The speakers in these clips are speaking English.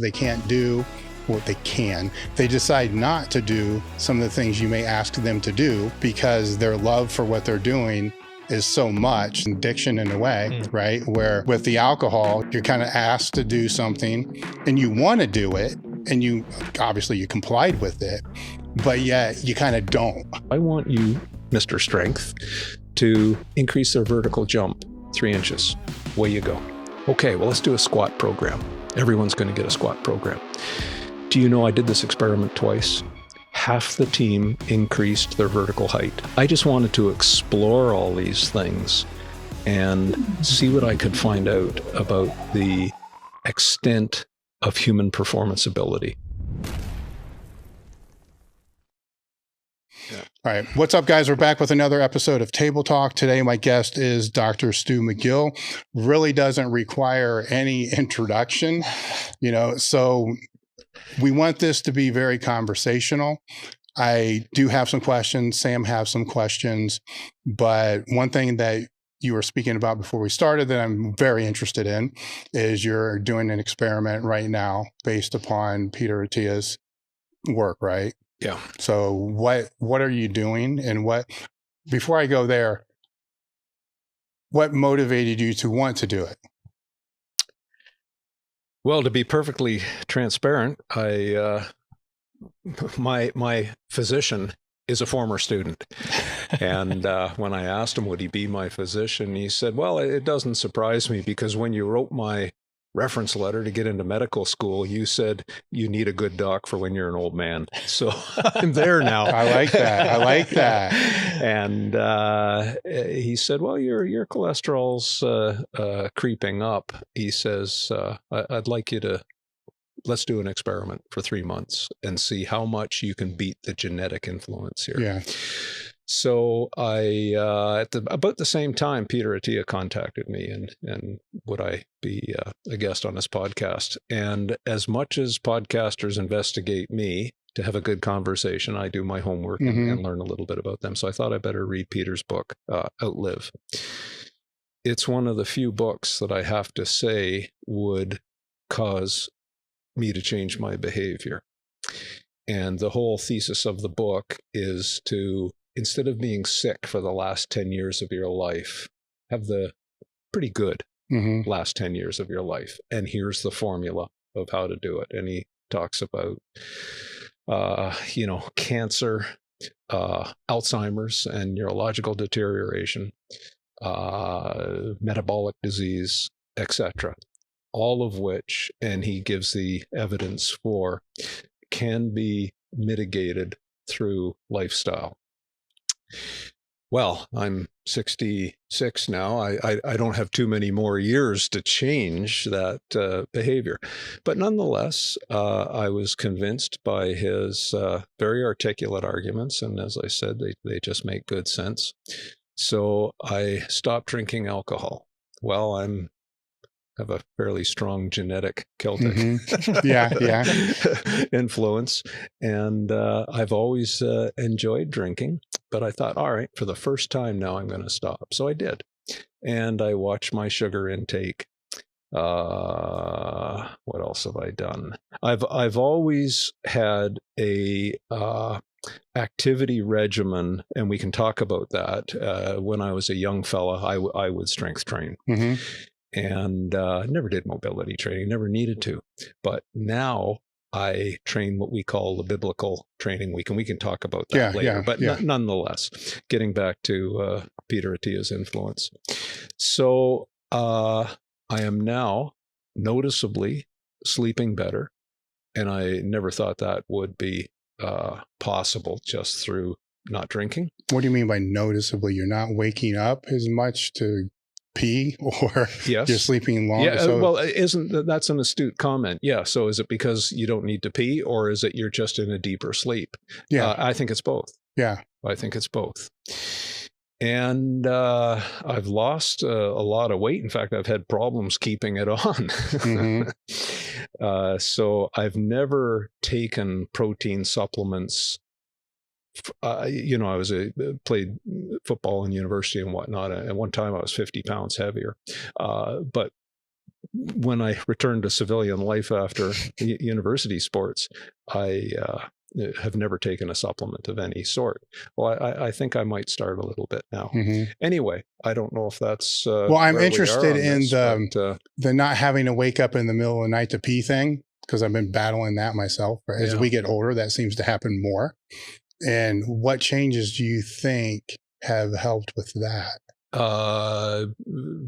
They can't do what they can. They decide not to do some of the things you may ask them to do because their love for what they're doing is so much addiction in a way, right? Where with the alcohol, you're kind of asked to do something and you want to do it, and you obviously you complied with it, but yet you kind of don't. I want you, Mr. Strength, to increase their vertical jump 3 inches. Away you go. Okay, well, let's do a squat program. Everyone's going to get a squat program. Do you know I did this experiment twice? Half the team increased their vertical height. I just wanted to explore all these things and see what I could find out about the extent of human performance ability. All right. What's up, guys? We're back with another episode of Table Talk. Today, my guest is Dr. Stu McGill. Really doesn't require any introduction, so we want this to be very conversational. I do have some questions. Sam has some questions. But one thing that you were speaking about before we started that I'm very interested in is you're doing an experiment right now based upon Peter Attia's work, right? Yeah. So what are you doing, and before I go there, what motivated you to want to do it? Well, to be perfectly transparent, my physician is a former student. And when I asked him, would he be my physician? He said, well, it doesn't surprise me because when you wrote my reference letter to get into medical school, you said you need a good doc for when you're an old man. So I'm there now. I like that. And he said, well, your cholesterol's creeping up. He says, I'd like you to, let's do an experiment for 3 months and see how much you can beat the genetic influence here. Yeah. So at about the same time, Peter Attia contacted me and would I be a guest on his podcast? And as much as podcasters investigate me to have a good conversation, I do my homework and learn a little bit about them. So I thought I better read Peter's book, Outlive. It's one of the few books that I have to say would cause me to change my behavior. And the whole thesis of the book is to, instead of being sick for the last 10 years of your life, have the pretty good last 10 years of your life. And here's the formula of how to do it. And he talks about, cancer, Alzheimer's and neurological deterioration, metabolic disease, etc. All of which, and he gives the evidence for, can be mitigated through lifestyle. Well, I'm 66 now. I don't have too many more years to change that behavior. But nonetheless, I was convinced by his very articulate arguments. And as I said, they just make good sense. So I stopped drinking alcohol. Well, have a fairly strong genetic Celtic influence. And I've always enjoyed drinking, but I thought, all right, for the first time now I'm going to stop. So I did. And I watched my sugar intake. What else have I done? I've always had a activity regimen, and we can talk about that. When I was a young fella, I would strength train. And never did mobility training, never needed to. But now I train what we call the biblical training week, and we can talk about that later. But nonetheless, getting back to Peter Attia's influence. So I am now noticeably sleeping better, and I never thought that would be possible just through not drinking. What do you mean by noticeably? You're not waking up as much to pee, or you're sleeping longer? Yeah, well, that's an astute comment. Yeah, so is it because you don't need to pee, or is it you're just in a deeper sleep? Yeah, I think it's both. Yeah, I think it's both. And I've lost a lot of weight. In fact, I've had problems keeping it on. So I've never taken protein supplements. I played football in university and whatnot. At one time I was 50 pounds heavier. But when I returned to civilian life after university sports, I have never taken a supplement of any sort. Well, I think I might start a little bit now. Anyway, I don't know if that's well, I'm interested in the not having to wake up in the middle of the night to pee thing, because I've been battling that myself. As we get older, that seems to happen more. And what changes do you think have helped with that?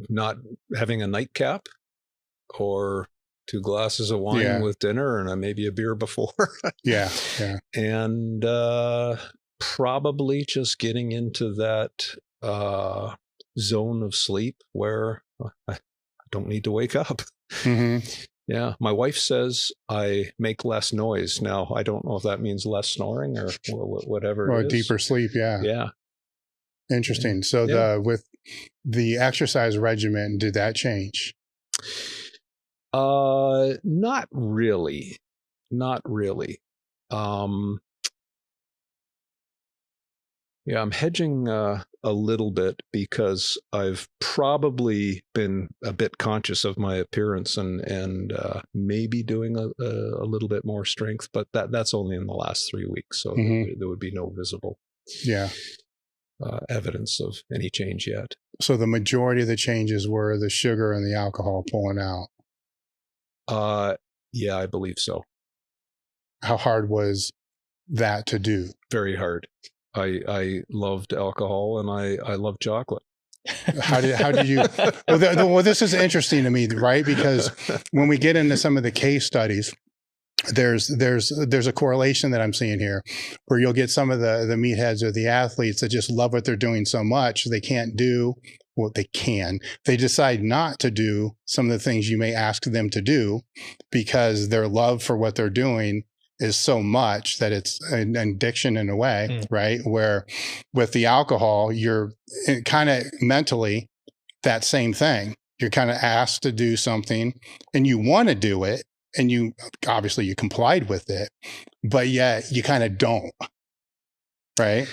Not having a nightcap, or 2 glasses of wine with dinner and maybe a beer before. And probably just getting into that zone of sleep where I don't need to wake up. Yeah, my wife says I make less noise now. I don't know if that means less snoring or whatever. Or it is. Deeper sleep. Yeah. Interesting. So with the exercise regimen, did that change? Not really. I'm hedging a little bit because I've probably been a bit conscious of my appearance and maybe doing a little bit more strength, but that's only in the last 3 weeks, so there would be no visible evidence of any change yet. So the majority of the changes were the sugar and the alcohol pulling out. Yeah, I believe so. How hard was that to do? Very hard. I loved alcohol and I love chocolate. How did you? Well, this is interesting to me, right? Because when we get into some of the case studies, there's a correlation that I'm seeing here, where you'll get some of the meatheads or the athletes that just love what they're doing so much they can't do what they can. They decide not to do some of the things you may ask them to do because their love for what they're doing is so much that it's an addiction in a way, right? Where with the alcohol, you're kind of mentally that same thing. You're kind of asked to do something and you want to do it, and you obviously you complied with it, but yet you kind of don't, right?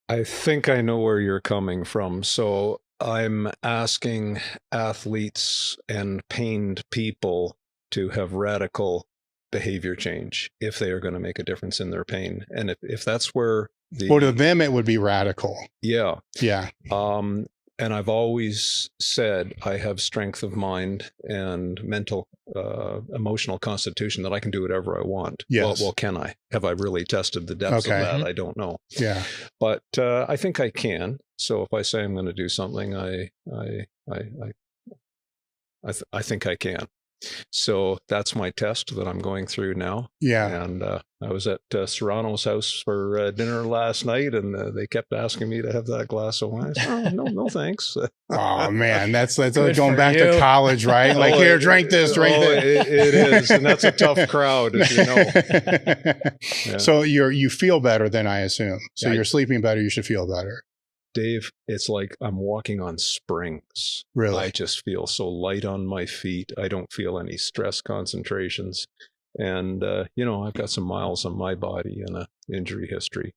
I think I know where you're coming from. So I'm asking athletes and pained people to have radical behavior change if they are going to make a difference in their pain. And if that's where well, to them, it would be radical. Yeah. And I've always said I have strength of mind and mental, emotional constitution that I can do whatever I want. Yes. Well, can I? Have I really tested the depths of that? I don't know. Yeah. But I think I can. So if I say I'm going to do something, I think I can. So that's my test that I'm going through now. Yeah. And I was at Serrano's house for dinner last night, and they kept asking me to have that glass of wine. I said, no, thanks. Oh man, that's going back to college, right? Like, here, drink this, drink this. It is, and that's a tough crowd, as you know. Yeah. So you feel better then, I assume. So you're sleeping better. You should feel better. Dave, it's like I'm walking on springs. Really? I just feel so light on my feet. I don't feel any stress concentrations. And, I've got some miles on my body and an injury history.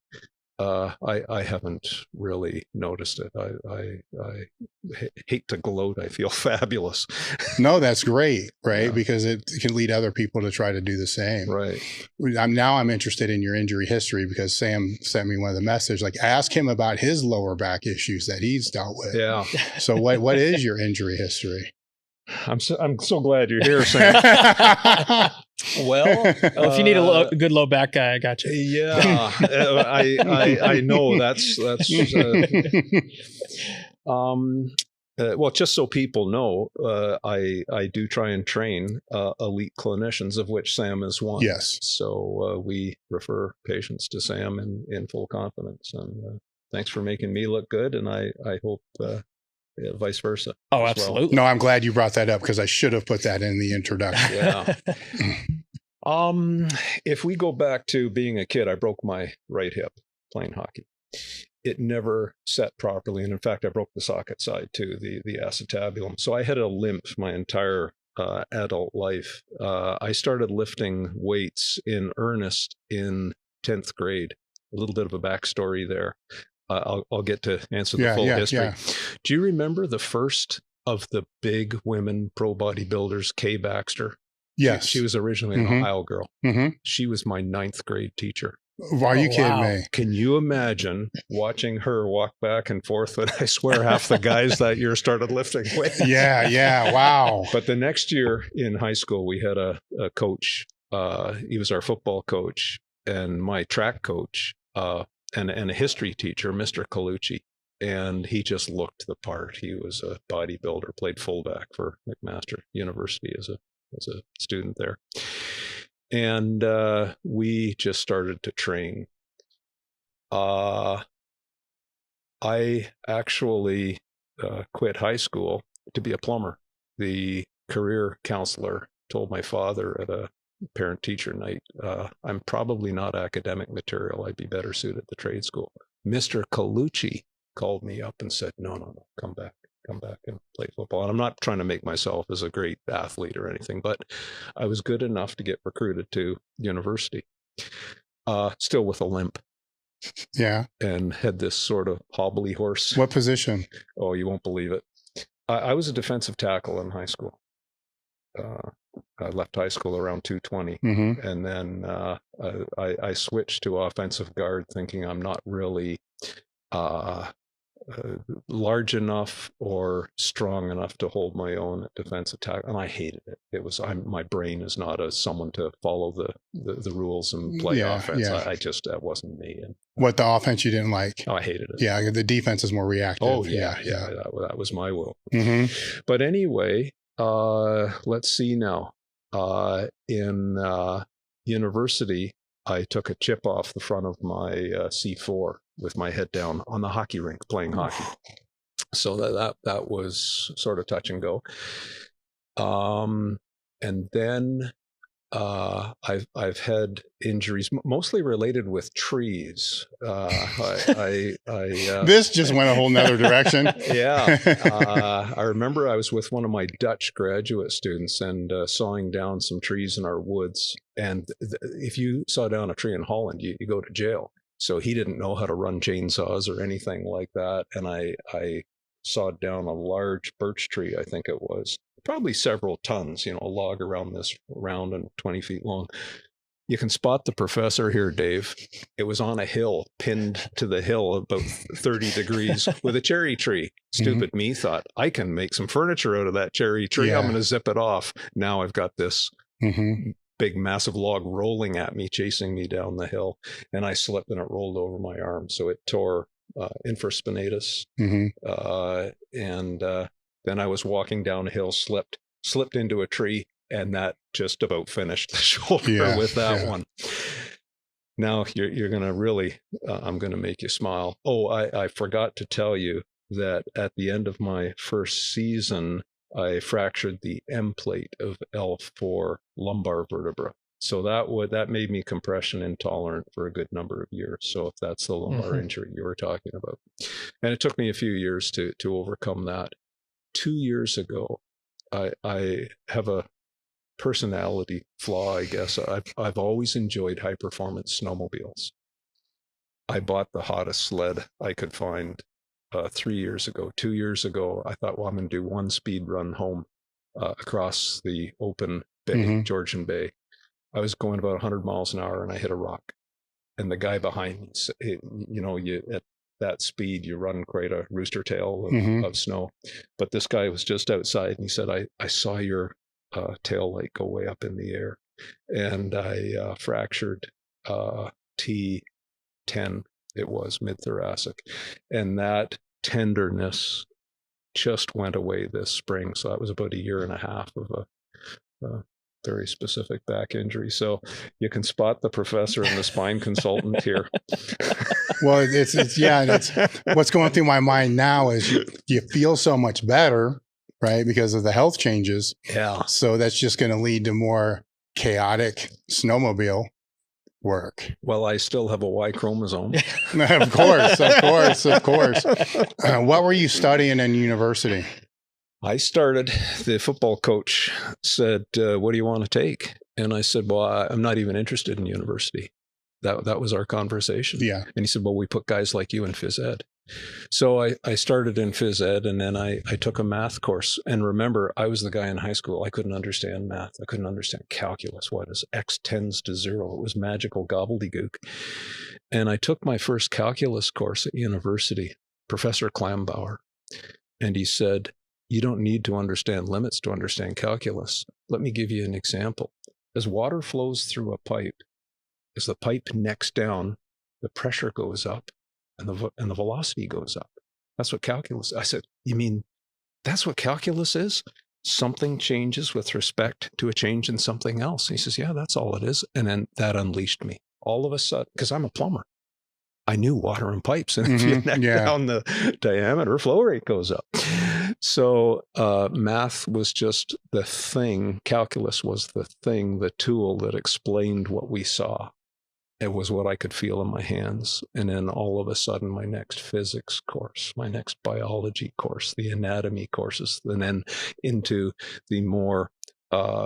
I haven't really noticed it. I hate to gloat. I feel fabulous. No, that's great, right? Yeah. Because it can lead other people to try to do the same. Right. I'm interested in your injury history because Sam sent me one of the messages, like, ask him about his lower back issues that he's dealt with. Yeah. So what is your injury history? I'm so glad you're here, Sam. Well, if you need a good low back guy, I got you. Yeah, I know that's well, just so people know, I do try and train elite clinicians, of which Sam is one. Yes. So we refer patients to Sam in full confidence. And thanks for making me look good, and I hope. Vice versa. Oh, absolutely. Well. No, I'm glad you brought that up because I should have put that in the introduction. Yeah. If we go back to being a kid, I broke my right hip playing hockey. It never set properly, and in fact, I broke the socket side too, the acetabulum. So I had a limp my entire adult life. I started lifting weights in earnest in 10th grade. A little bit of a backstory there. I'll get to answer the full history. Yeah. Do you remember the first of the big women pro bodybuilders, Kay Baxter. Yes. She was originally an Ohio girl. Mm-hmm. She was my 9th grade teacher. Are you kidding me? Can you imagine watching her walk back and forth? And I swear half the guys that year started lifting weights. Yeah. Wow. But the next year in high school, we had a coach. He was our football coach and my track coach and a history teacher, Mr. Callucci. And he just looked the part. He was a bodybuilder, played fullback for McMaster University as a student there. And we just started to train. I actually quit high school to be a plumber. The career counselor told my father at a parent-teacher night, I'm probably not academic material. I'd be better suited at the trade school. Mr. Callucci called me up and said, no, come back and play football. And I'm not trying to make myself as a great athlete or anything, but I was good enough to get recruited to university, still with a limp. Yeah. And had this sort of hobbly horse. What position? Oh, you won't believe it. I was a defensive tackle in high school. I left high school around 220. Mm-hmm. And then I switched to offensive guard thinking I'm not really large enough or strong enough to hold my own at defensive tackle, and I hated it. It was my brain is not someone to follow the rules and play offense. Yeah. I just that wasn't me. And what, the offense you didn't like? I hated it. Yeah, the defense is more reactive. Oh yeah. That was my will. Mm-hmm. But anyway, let's see now. In university, I took a chip off the front of my C4 with my head down on the hockey rink playing hockey. So that was sort of touch and go. And then I've had injuries mostly related with trees. This just went a whole nother direction. Yeah. I remember I was with one of my Dutch graduate students and sawing down some trees in our woods. And if you saw down a tree in Holland, you go to jail. So he didn't know how to run chainsaws or anything like that. And I sawed down a large birch tree, I think it was, probably several tons, a log around this round and 20 feet long. You can spot the professor here, Dave. It was on a hill, pinned to the hill about 30 degrees with a cherry tree. Stupid me thought, I can make some furniture out of that cherry tree. Yeah. I'm going to zip it off. Now I've got this big, massive log rolling at me, chasing me down the hill. And I slipped and it rolled over my arm. So it tore infraspinatus. And then I was walking down a hill, slipped into a tree, and that just about finished the shoulder with that one. Now you're going to really, I'm going to make you smile. Oh, I forgot to tell you that at the end of my first season, I fractured the M plate of L4 lumbar vertebra. So that made me compression intolerant for a good number of years. So if that's the lumbar injury you were talking about. And it took me a few years to overcome that. 2 years ago, I have a personality flaw, I guess. I've always enjoyed high performance snowmobiles. I bought the hottest sled I could find 3 years ago. 2 years ago, I thought, well, I'm going to do one speed run home across the open bay, Georgian Bay. I was going about 100 miles an hour and I hit a rock. And the guy behind me, at that speed, you run quite a rooster tail of snow. But this guy was just outside and he said, I saw your tail light go way up in the air. And I fractured T10, it was mid-thoracic. And that tenderness just went away this spring. So that was about 1.5 years of a very specific back injury. So you can spot the professor and the spine consultant here. Well, it's what's going through my mind now is you feel so much better, right? Because of the health changes. Yeah. So that's just going to lead to more chaotic snowmobile work. Well, I still have a Y chromosome. Of course. What were you studying in university? I started, the football coach said, what do you want to take? And I said, well, I'm not even interested in university. That was our conversation. Yeah. And he said, well, we put guys like you in phys ed. So I started in phys ed, and then I took a math course. And remember, I was the guy in high school. I couldn't understand math. I couldn't understand calculus. What is x tends to 0? It was magical gobbledygook. And I took my first calculus course at university, Professor Klambauer. And he said, you don't need to understand limits to understand calculus. Let me give you an example. As water flows through a pipe, as the pipe necks down, the pressure goes up and the velocity goes up. That's what calculus. I said, you mean that's what calculus is? Something changes with respect to a change in something else. And he says, yeah, that's all it is. And then that unleashed me. All of a sudden, because I'm a plumber, I knew water and pipes. And if you neck down the diameter, flow rate goes up. So math was just the thing. Calculus was the thing, the tool that explained what we saw. It was what I could feel in my hands. And then all of a sudden, my next physics course, my next biology course, the anatomy courses, and then into the more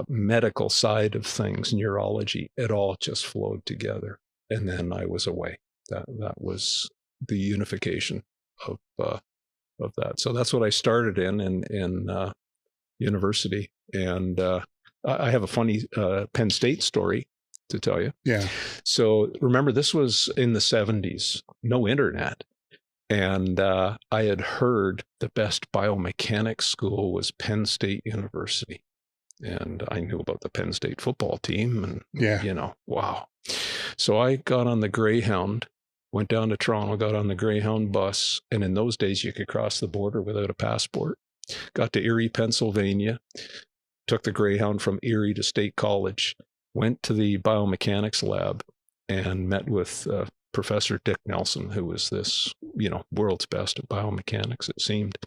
medical side of things, neurology, it all just flowed together. And then I was away. That was the unification of that. So that's what I started in university. And I have a funny Penn State story to tell you. Yeah. So remember, this was in the 70s, no internet. And I had heard the best biomechanics school was Penn State University. And I knew about the Penn State football team and, wow. So I got on the Greyhound, went down to Toronto, got on the Greyhound bus. And in those days, you could cross the border without a passport. Got to Erie, Pennsylvania, took the Greyhound from Erie to State College, went to the biomechanics lab and met with Professor Dick Nelson, who was this, world's best at biomechanics, it seemed.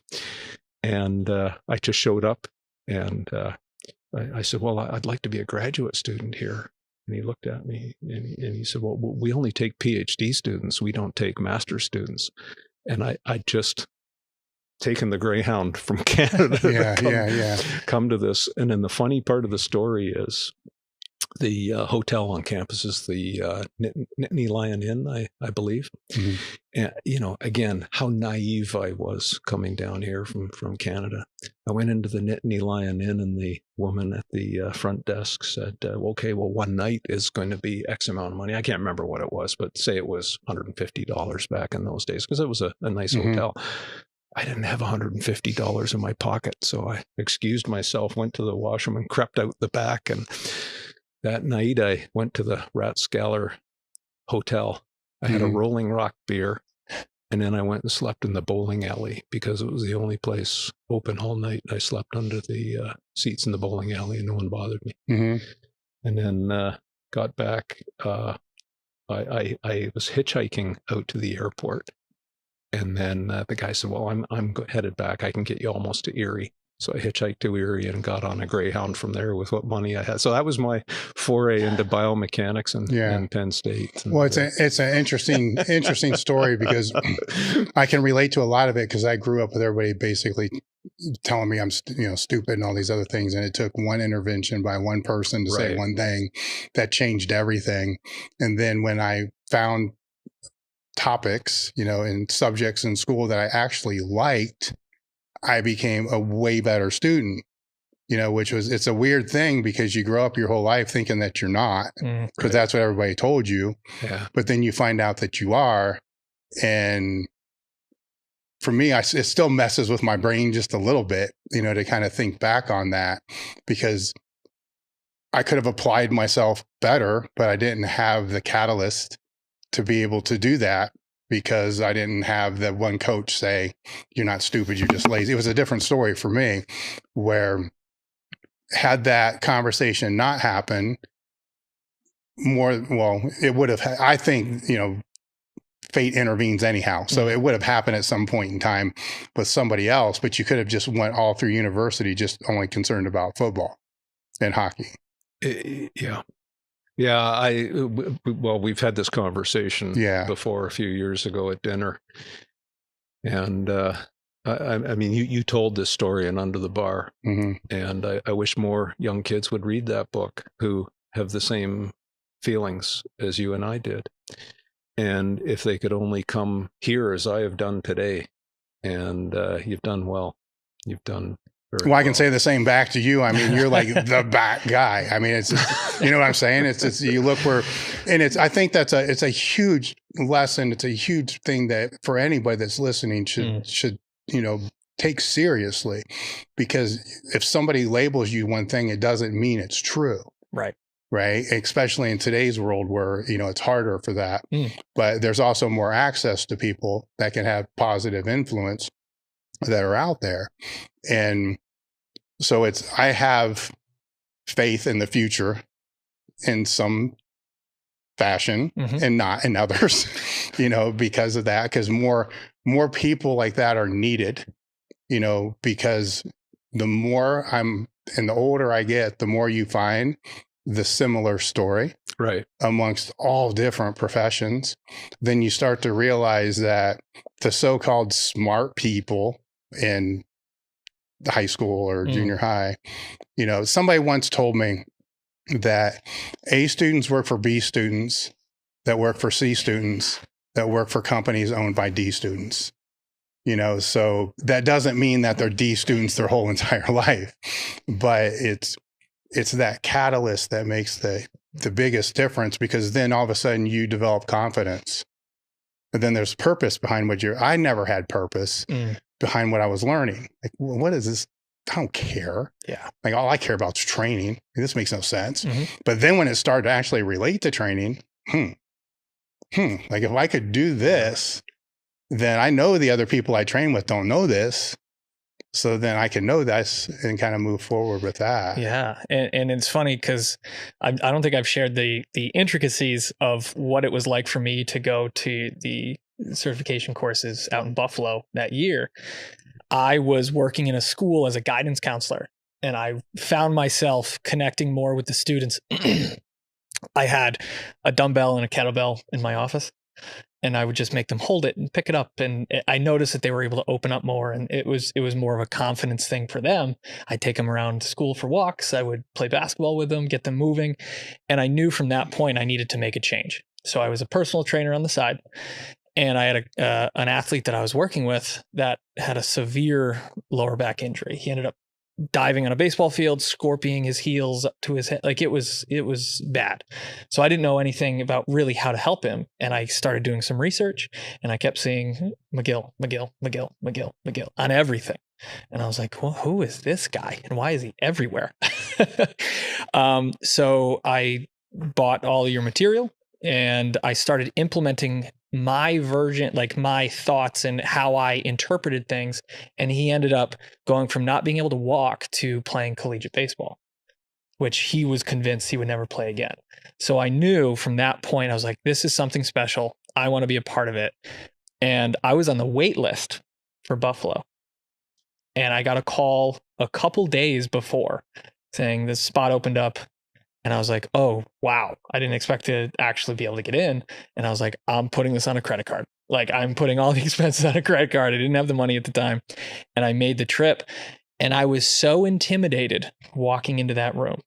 And I just showed up and I said, well, I'd like to be a graduate student here. And he looked at me and he said, well, we only take PhD students. We don't take master's students. And I just taken the Greyhound from Canada to come to this. And then the funny part of the story is the hotel on campus is the Nittany Lion Inn, I believe. Mm-hmm. And, again, how naive I was coming down here from Canada. I went into the Nittany Lion Inn and the woman at the front desk said, okay, well, one night is going to be X amount of money. I can't remember what it was, but say it was $150 back in those days because it was a nice hotel. I didn't have $150 in my pocket. So I excused myself, went to the washroom and crept out the back. And that night, I went to the Rathskeller Hotel. I had a Rolling Rock beer, and then I went and slept in the bowling alley because it was the only place open all night. I slept under the seats in the bowling alley, and no one bothered me. Mm-hmm. And then got back. I was hitchhiking out to the airport, and then the guy said, "Well, I'm headed back. I can get you almost to Erie." So I hitchhiked to Erie and got on a Greyhound from there with what money I had. So that was my foray into biomechanics and Penn State. Well, it's an interesting story because I can relate to a lot of it because I grew up with everybody basically telling me I'm stupid and all these other things, and it took one intervention by one person to say one thing that changed everything. And then when I found topics, and subjects in school that I actually liked, I became a way better student, it's a weird thing because you grow up your whole life thinking that you're not, because that's what everybody told you. Yeah. But then you find out that you are. And for me, it still messes with my brain just a little bit, to kind of think back on that, because I could have applied myself better, but I didn't have the catalyst to be able to do that. Because I didn't have the one coach say, you're not stupid, you're just lazy. It was a different story for me, where had that conversation not happened, it would have, I think, fate intervenes anyhow. So it would have happened at some point in time with somebody else, but you could have just went all through university just only concerned about football and hockey. Yeah. Yeah, we've had this conversation before a few years ago at dinner. And I mean, you told this story in Under the Bar. Mm-hmm. And I wish more young kids would read that book who have the same feelings as you and I did. And if they could only come here as I have done today, and you've done well. You've done very well. I can say the same back to you. I mean, you're like the back guy. I mean, it's just, you know what I'm saying? It's you look where, and I think it's a huge lesson. It's a huge thing that for anybody that's listening should, you know, take seriously, because if somebody labels you one thing, it doesn't mean it's true. Right. Right. Especially in today's world where, you know, it's harder for that, but there's also more access to people that can have positive influence that are out there. And so I have faith in the future in some fashion and not in others, you know, because of that, because more people like that are needed, you know, because the more and the older I get, the more you find the similar story amongst all different professions. Then you start to realize that the so-called smart people in high school or junior high, you know, somebody once told me that A students work for B students that work for C students that work for companies owned by D students. You know, so that doesn't mean that they're D students their whole entire life, but it's that catalyst that makes the biggest difference, because then all of a sudden you develop confidence. But then there's purpose behind I never had purpose behind what I was learning. Like, well, what is this? I don't care. Yeah. Like, all I care about is training. Like, this makes no sense. But then when it started to actually relate to training, like if I could do this, then I know the other people I train with don't know this. So then I can know this and kind of move forward with that. Yeah. And it's funny because I don't think I've shared the intricacies of what it was like for me to go to the certification courses out in Buffalo that year. I was working in a school as a guidance counselor, and I found myself connecting more with the students. I had a dumbbell and a kettlebell in my office, and I would just make them hold it and pick it up. And I noticed that they were able to open up more, and it was more of a confidence thing for them. I'd take them around to school for walks. I would play basketball with them, get them moving. And I knew from that point I needed to make a change. So I was a personal trainer on the side, and I had an athlete that I was working with that had a severe lower back injury. He ended up diving on a baseball field, scorpioning his heels up to his head. Like, it was bad. So I didn't know anything about really how to help him. And I started doing some research, and I kept seeing McGill on everything. And I was like, well, who is this guy? And why is he everywhere? So I bought all your material, and I started implementing my version, like my thoughts and how I interpreted things. And he ended up going from not being able to walk to playing collegiate baseball, which he was convinced he would never play again. So I knew from that point, I was like, this is something special. I want to be a part of it. And I was on the wait list for Buffalo. And I got a call a couple days before saying this spot opened up. And I was like, oh, wow, I didn't expect to actually be able to get in. And I was like, I'm putting this on a credit card. Like, I'm putting all the expenses on a credit card. I didn't have the money at the time. And I made the trip. And I was so intimidated walking into that room,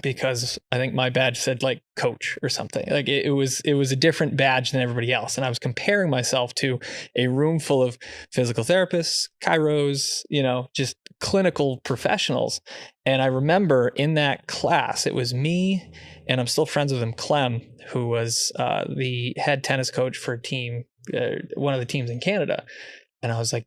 because I think my badge said like coach or something. Like, it was a different badge than everybody else. And I was comparing myself to a room full of physical therapists, chiros, you know, just clinical professionals. And I remember in that class, it was me, and I'm still friends with him, Clem, who was the head tennis coach for a team, one of the teams in Canada. And I was like,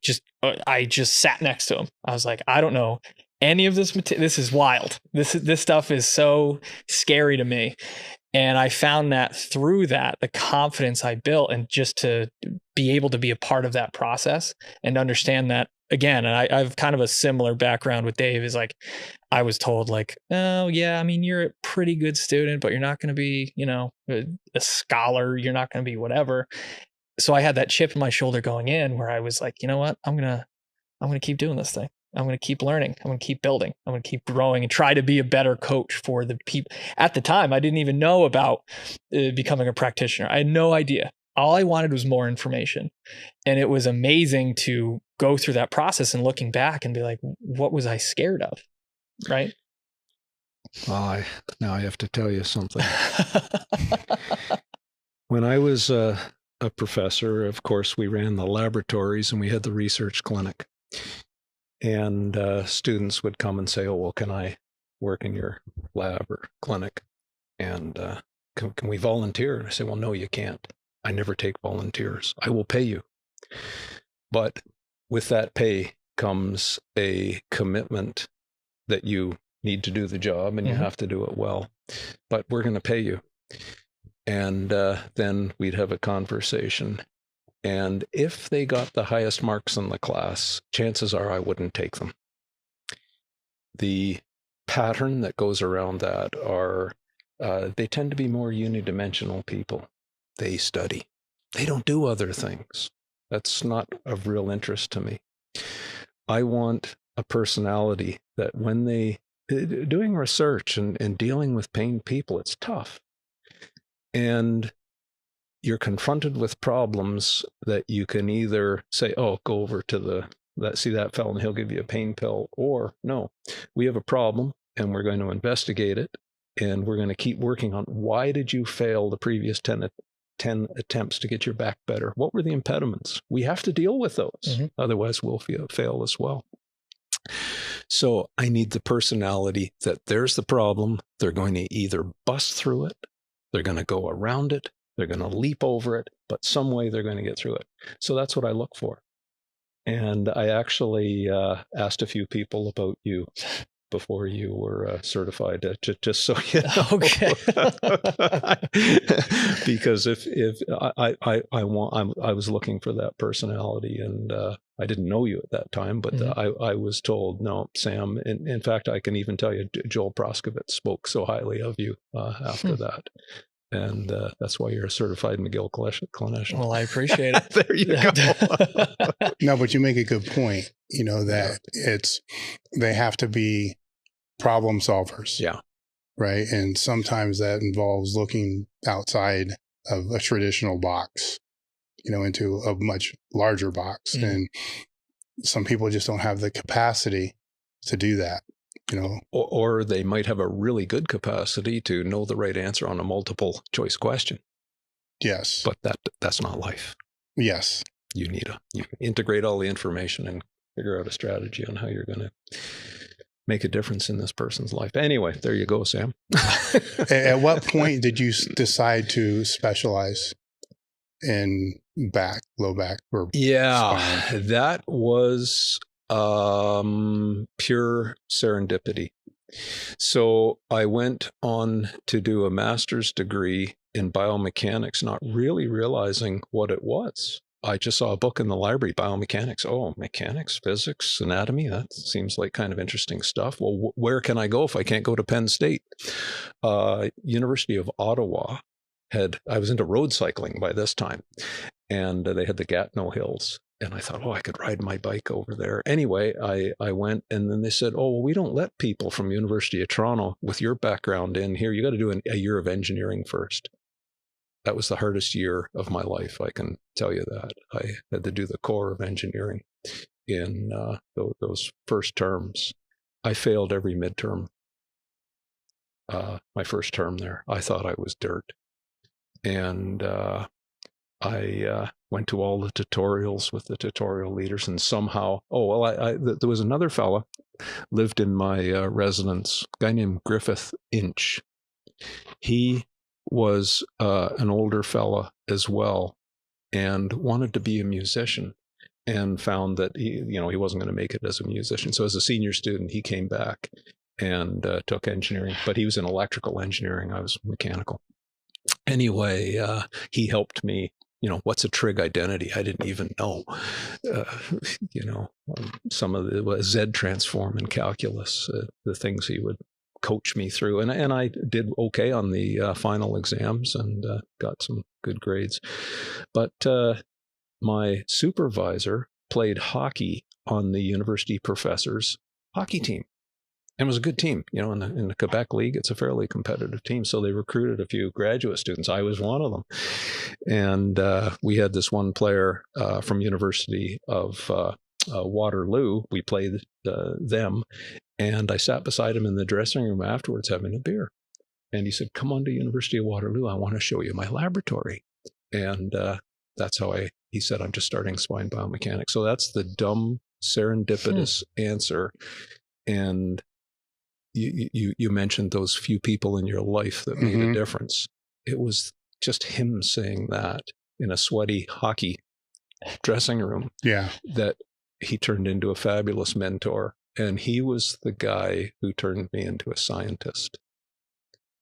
I just sat next to him. I was like, I don't know any of this. This is wild. This stuff is so scary to me. And I found that through that, the confidence I built, and just to be able to be a part of that process and understand that, again, and I've kind of a similar background with Dave, is like, I was told like, oh yeah, I mean, you're a pretty good student, but you're not going to be, you know, a scholar. You're not going to be whatever. So I had that chip in my shoulder going in, where I was like, you know what, I'm going to keep doing this thing. I'm going to keep learning. I'm going to keep building. I'm going to keep growing and try to be a better coach for the people. At the time, I didn't even know about becoming a practitioner. I had no idea. All I wanted was more information. And it was amazing to go through that process and looking back and be like, what was I scared of? Right? Well, now I have to tell you something. When I was a professor, of course, we ran the laboratories and we had the research clinic. And students would come and say, oh, well, can I work in your lab or clinic? And can we volunteer? And I say, well, no, you can't. I never take volunteers. I will pay you. But with that pay comes a commitment that you need to do the job and you have to do it well. But we're going to pay you. And then we'd have a conversation. And if they got the highest marks in the class, chances are I wouldn't take them. The pattern that goes around that are they tend to be more unidimensional people. They study. They don't do other things. That's not of real interest to me. I want a personality that when they doing research and dealing with pain people, it's tough. And you're confronted with problems that you can either say, oh, go over to see that fellow and he'll give you a pain pill, or no, we have a problem and we're going to investigate it and we're going to keep working on why did you fail the previous 10 attempts to get your back better? What were the impediments? We have to deal with those. Otherwise we'll fail as well. So I need the personality that there's the problem. They're going to either bust through it, they're going to go around it, they're going to leap over it, but some way they're going to get through it. So that's what I look for. And I actually asked a few people about you before you were certified, just so you know. Okay. Because if I was looking for that personality, and I didn't know you at that time, but I was told, no, Sam. In fact, I can even tell you, Joel Proskowitz spoke so highly of you after that. And that's why you're a certified McGill clinician. Well, I appreciate it. There you go. No, but you make a good point, that they have to be problem solvers. Yeah. Right. And sometimes that involves looking outside of a traditional box, into a much larger box. And some people just don't have the capacity to do that. Or they might have a really good capacity to know the right answer on a multiple choice question. Yes. But that's not life. Yes. You integrate all the information and figure out a strategy on how you're going to make a difference in this person's life. Anyway, there you go, Sam. At what point did you decide to specialize in low back, or spine? That was pure serendipity. So I went on to do a master's degree in biomechanics, not really realizing what it was. I just saw a book in the library, biomechanics. Oh, mechanics, physics, anatomy, that seems like kind of interesting stuff. Well, where can I go if I can't go to Penn State? University of Ottawa I was into road cycling by this time, and they had the Gatineau Hills. And I thought, I could ride my bike over there. Anyway, I went, and then they said, well, we don't let people from University of Toronto with your background in here. You got to do a year of engineering first. That was the hardest year of my life, I can tell you that. I had to do the core of engineering in those first terms. I failed every midterm. My first term there, I thought I was dirt. And I went to all the tutorials with the tutorial leaders, and somehow, there was another fella lived in my residence, a guy named Griffith Inch. He was an older fella as well, and wanted to be a musician, and found that he wasn't going to make it as a musician. So as a senior student, he came back and took engineering, but he was in electrical engineering. I was mechanical. Anyway, he helped me. What's a trig identity? I didn't even know. Some of the Z transform in calculus, the things he would coach me through. And I did okay on the final exams and got some good grades. But my supervisor played hockey on the university professor's hockey team. And it was a good team, in the Quebec League. It's a fairly competitive team. So they recruited a few graduate students. I was one of them. And we had this one player from University of Waterloo. We played them. And I sat beside him in the dressing room afterwards having a beer. And he said, come on to University of Waterloo. I want to show you my laboratory. And that's how he said, I'm just starting spine biomechanics. So that's the dumb, serendipitous answer. And you mentioned those few people in your life that made a difference. It was just him saying that in a sweaty hockey dressing room. Yeah. That he turned into a fabulous mentor. And he was the guy who turned me into a scientist.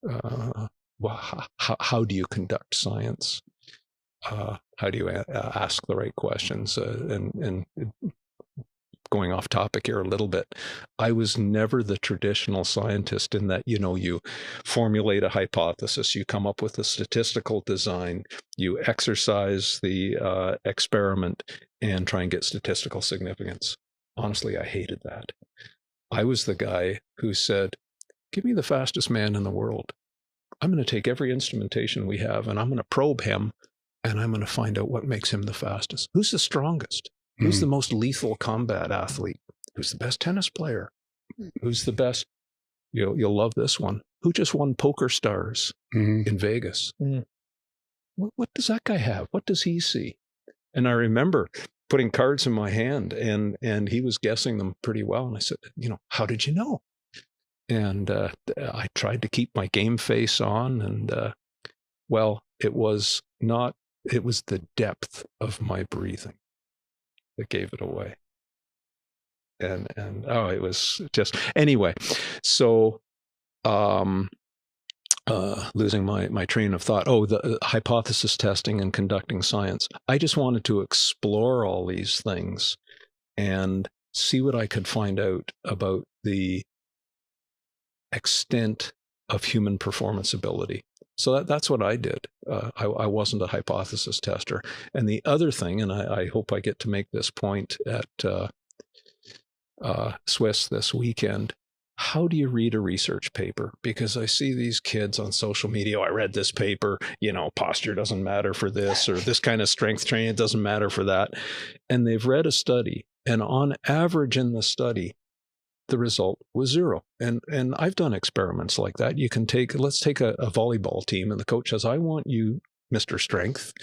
Well, how do you conduct science? How do you ask the right questions? And going off topic here a little bit, I was never the traditional scientist in that, you formulate a hypothesis, you come up with a statistical design, you exercise the experiment and try and get statistical significance. Honestly, I hated that. I was the guy who said, give me the fastest man in the world. I'm going to take every instrumentation we have and I'm going to probe him and I'm going to find out what makes him the fastest. Who's the strongest? Who's the most lethal combat athlete? Who's the best tennis player? Who's the best? You'll love this one. Who just won Poker Stars in Vegas? What does that guy have? What does he see? And I remember putting cards in my hand and he was guessing them pretty well. And I said, how did you know? And I tried to keep my game face on. And it was the depth of my breathing that gave it away. And it was just, anyway, so losing my train of thought. The hypothesis testing and conducting science. I just wanted to explore all these things and see what I could find out about the extent of human performance ability. So that's what I did. I wasn't a hypothesis tester. And the other thing, and I hope I get to make this point at Swiss this weekend, how do you read a research paper? Because I see these kids on social media, I read this paper, posture doesn't matter for this, or this kind of strength training, it doesn't matter for that. And they've read a study, and on average in the study, the result was 0. And I've done experiments like that. Let's take a volleyball team, and the coach says, I want you, Mr. Strength,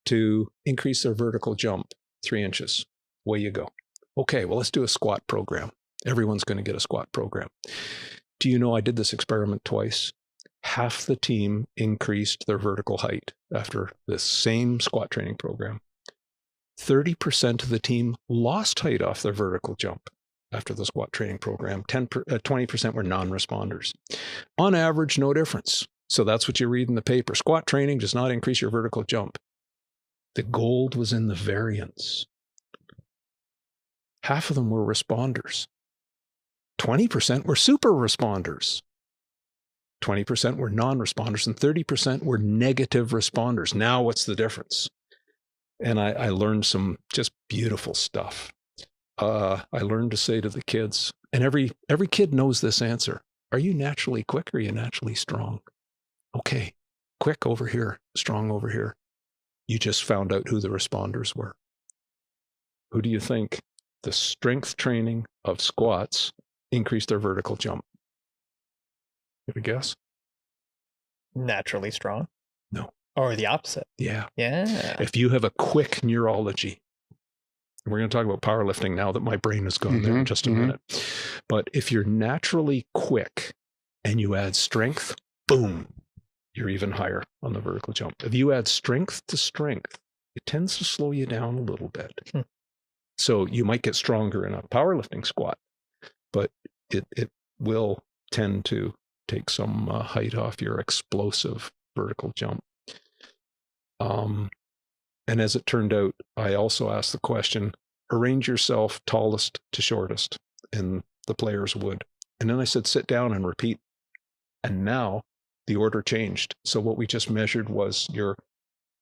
to increase their vertical jump 3 inches. Away you go. Okay, well, let's do a squat program. Everyone's going to get a squat program. Do you know I did this experiment twice? Half the team increased their vertical height after this same squat training program. 30% of the team lost height off their vertical jump after the squat training program. 20% were non-responders. On average, no difference. So that's what you read in the paper. Squat training does not increase your vertical jump. The gold was in the variance. Half of them were responders. 20% were super responders. 20% were non-responders, and 30% were negative responders. Now what's the difference? And I learned some just beautiful stuff. I learned to say to the kids, and every kid knows this answer. Are you naturally quick or are you naturally strong? Okay, quick over here, strong over here. You just found out who the responders were. Who do you think the strength training of squats increased their vertical jump? You have a guess? Naturally strong? No. Or the opposite? Yeah. Yeah. If you have a quick neurology, we're going to talk about powerlifting now that my brain has gone there in just a minute. But if you're naturally quick and you add strength, boom, you're even higher on the vertical jump. If you add strength to strength, it tends to slow you down a little bit. So you might get stronger in a powerlifting squat, but it will tend to take some height off your explosive vertical jump. And as it turned out, I also asked the question, arrange yourself tallest to shortest, and the players would. And then I said, sit down and repeat. And now the order changed. So what we just measured was your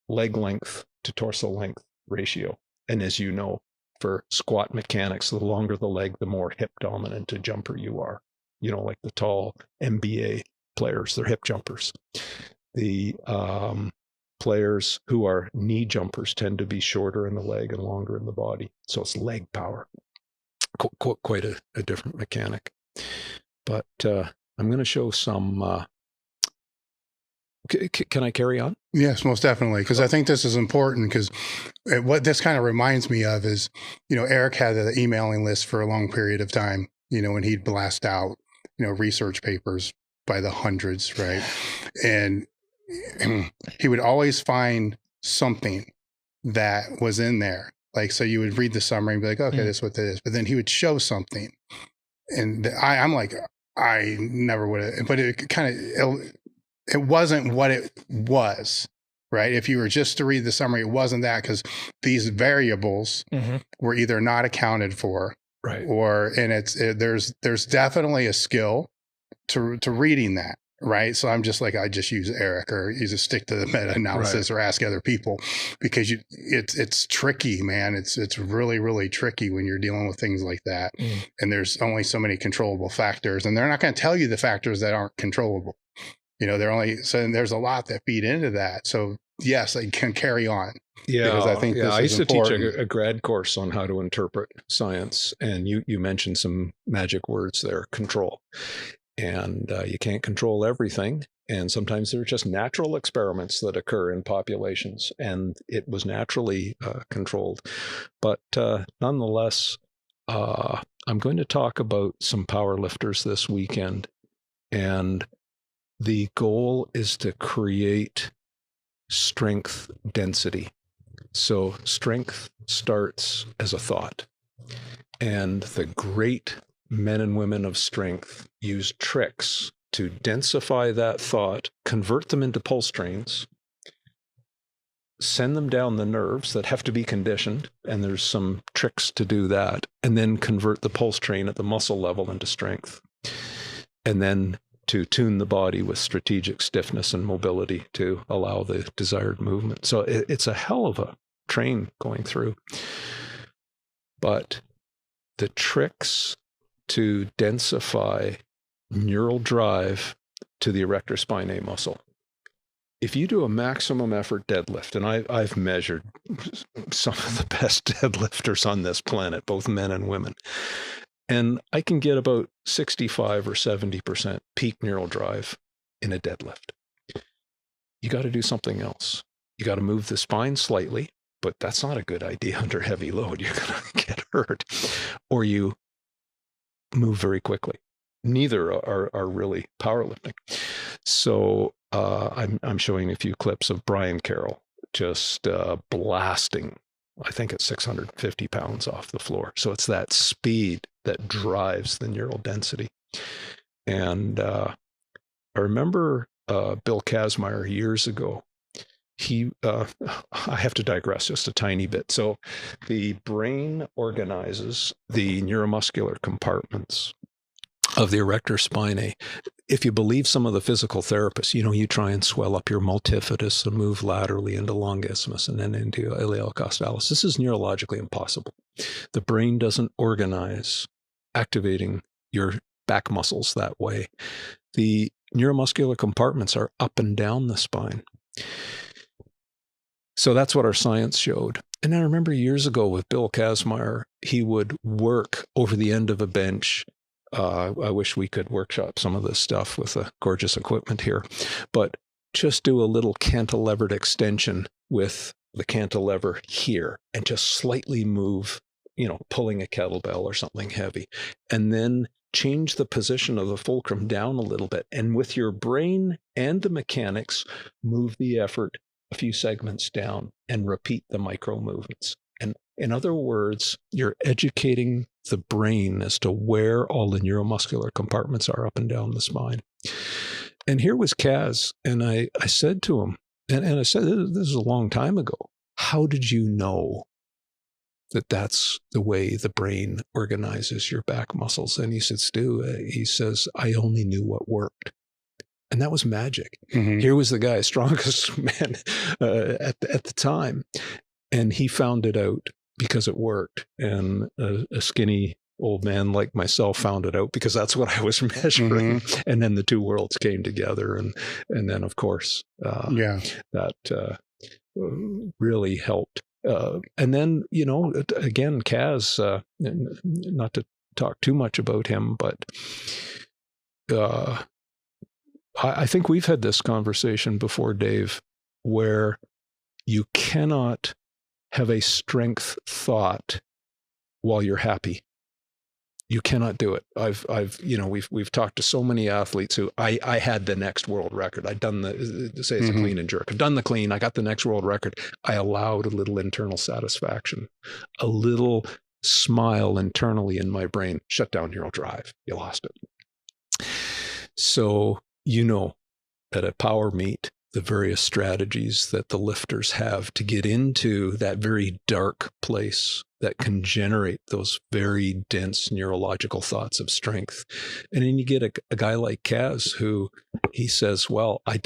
leg length to torso length ratio. And as you know, for squat mechanics, the longer the leg, the more hip dominant a jumper you are. Like the tall NBA players, they're hip jumpers. The players who are knee jumpers tend to be shorter in the leg and longer in the body. So it's leg power. Quite a different mechanic. But I'm going to show some Can I carry on? Yes, most definitely. Because I think this is important, because what this kind of reminds me of is, Eric had the emailing list for a long period of time, when he'd blast out, research papers by the hundreds, right? And he would always find something that was in there. Like, so you would read the summary and be like, okay, this is what that is. But then he would show something. And I'm like, I never would have, but it wasn't what it was, right? If you were just to read the summary, it wasn't that, because these variables were either not accounted for, right? There's definitely a skill to reading that, right? So I'm just like, I just use Eric, or use a stick to the meta-analysis, or ask other people, because it's tricky, man. It's really, really tricky when you're dealing with things like that. And there's only so many controllable factors, and they're not going to tell you the factors that aren't controllable. There's a lot that feed into that. So yes, I can carry on. Yeah, because I think I used to teach important. a grad course on how to interpret science, and you mentioned some magic words there: control. And you can't control everything. And sometimes there are just natural experiments that occur in populations, and it was naturally controlled. But nonetheless, I'm going to talk about some powerlifters this weekend. And the goal is to create strength density. So strength starts as a thought. And the great men and women of strength use tricks to densify that thought, convert them into pulse trains, send them down the nerves that have to be conditioned, and there's some tricks to do that, and then convert the pulse train at the muscle level into strength. And then to tune the body with strategic stiffness and mobility to allow the desired movement. So it's a hell of a train going through. But the tricks to densify neural drive to the erector spinae muscle. If you do a maximum effort deadlift, and I've measured some of the best deadlifters on this planet, both men and women, and I can get about 65 or 70% peak neural drive in a deadlift. You got to do something else. You got to move the spine slightly, but that's not a good idea under heavy load. You're going to get hurt. Or you move very quickly. Neither are really powerlifting. So I'm showing a few clips of Brian Carroll just blasting, I think it's 650 pounds off the floor. So it's that speed that drives the neural density. And I remember Bill Kazmaier years ago. I have to digress just a tiny bit. So the brain organizes the neuromuscular compartments of the erector spinae. If you believe some of the physical therapists, you try and swell up your multifidus and move laterally into longissimus and then into iliacostalis. This is neurologically impossible. The brain doesn't organize activating your back muscles that way. The neuromuscular compartments are up and down the spine. So that's what our science showed. And I remember years ago with Bill Kazmaier, he would work over the end of a bench. I wish we could workshop some of this stuff with the gorgeous equipment here, but just do a little cantilevered extension with the cantilever here and just slightly move, pulling a kettlebell or something heavy, and then change the position of the fulcrum down a little bit. And with your brain and the mechanics, move the effort a few segments down and repeat the micro movements. And in other words, you're educating the brain as to where all the neuromuscular compartments are up and down the spine. And here was Kaz, and I said to him, and I said, this is a long time ago, how did you know that that's the way the brain organizes your back muscles? And he said, Stu, he says, I only knew what worked. And that was magic. Mm-hmm. Here was the guy, strongest man at the time. And he found it out because it worked. And a skinny old man like myself found it out because that's what I was measuring. Mm-hmm. And then the two worlds came together. And then, of course, that really helped. And then, again, Kaz, not to talk too much about him, but I think we've had this conversation before, Dave, where you cannot have a strength thought while you're happy. You cannot do it. We've talked to so many athletes who I had the next world record. I'd done say it's a clean and jerk. I've done the clean. I got the next world record. I allowed a little internal satisfaction, a little smile internally in my brain. Shut down your drive. You lost it. So, at a power meet, the various strategies that the lifters have to get into that very dark place that can generate those very dense neurological thoughts of strength. And then you get a guy like Kaz, who he says, well, I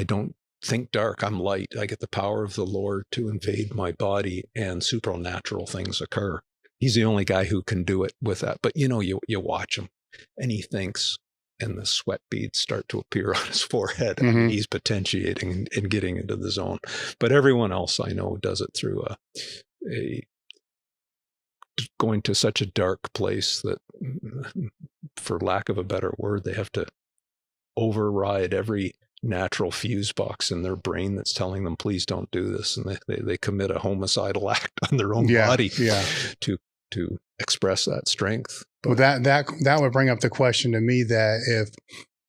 don't think dark, I'm light. I get the power of the Lord to invade my body and supernatural things occur. He's the only guy who can do it with that. But you watch him and he thinks, and the sweat beads start to appear on his forehead. I mean, he's potentiating and getting into the zone. But everyone else I know does it through a going to such a dark place that, for lack of a better word, they have to override every natural fuse box in their brain that's telling them, please don't do this. And they commit a homicidal act on their own body to express that strength. Well, that would bring up the question to me that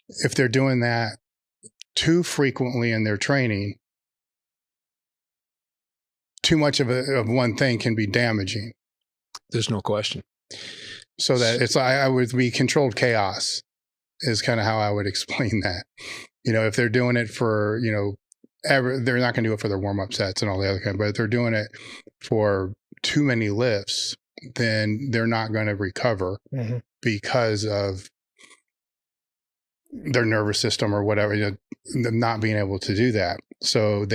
if they're doing that too frequently in their training, too much of one thing can be damaging. There's no question. So that it's, I would be controlled chaos is kind of how I would explain that. If they're doing it for, they're not going to do it for their warm-up sets and all the other kind, but if they're doing it for too many lifts, then they're not going to recover because of their nervous system or whatever, them not being able to do that. So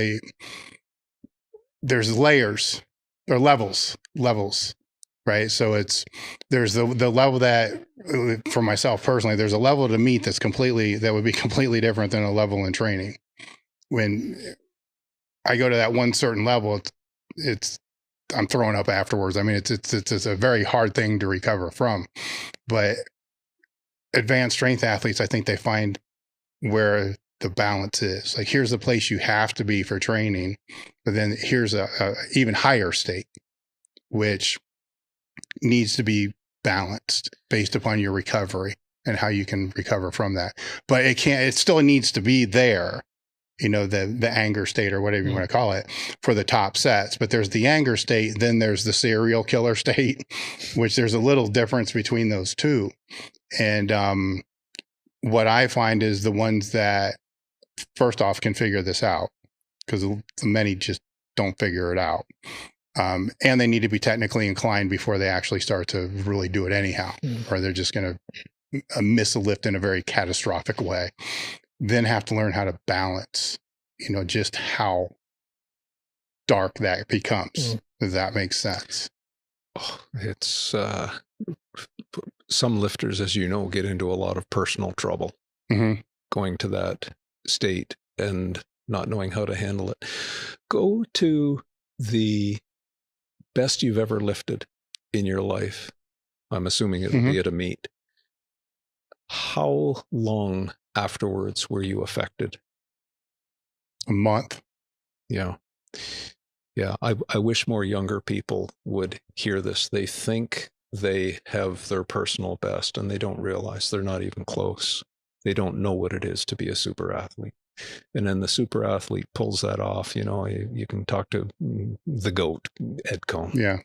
there's layers or levels, right? So there's the level that, for myself personally, there's a level to meet that would be completely different than a level in training. When I go to that one certain level, I'm throwing up afterwards. I mean, it's a very hard thing to recover from. But advanced strength athletes, I think they find where the balance is. Like, here's the place you have to be for training, but then here's a even higher state, which needs to be balanced based upon your recovery and how you can recover from that. But it still needs to be there. The anger state or whatever you want to call it for the top sets, but there's the anger state, then there's the serial killer state, which there's a little difference between those two. And what I find is the ones that first off can figure this out, because many just don't figure it out. And they need to be technically inclined before they actually start to really do it anyhow, or they're just going to miss a lift in a very catastrophic way. Then have to learn how to balance, just how dark that becomes. Does that make sense? It's some lifters, as you know, get into a lot of personal trouble going to that state and not knowing how to handle it. Go to the best you've ever lifted in your life. I'm assuming it'll be at a meet. How long afterwards were you affected? A month. Yeah. I wish more younger people would hear this. They think they have their personal best and they don't realize they're not even close. They don't know what it is to be a super athlete. And then the super athlete pulls that off. You can talk to the GOAT, Ed Cohn. Yeah.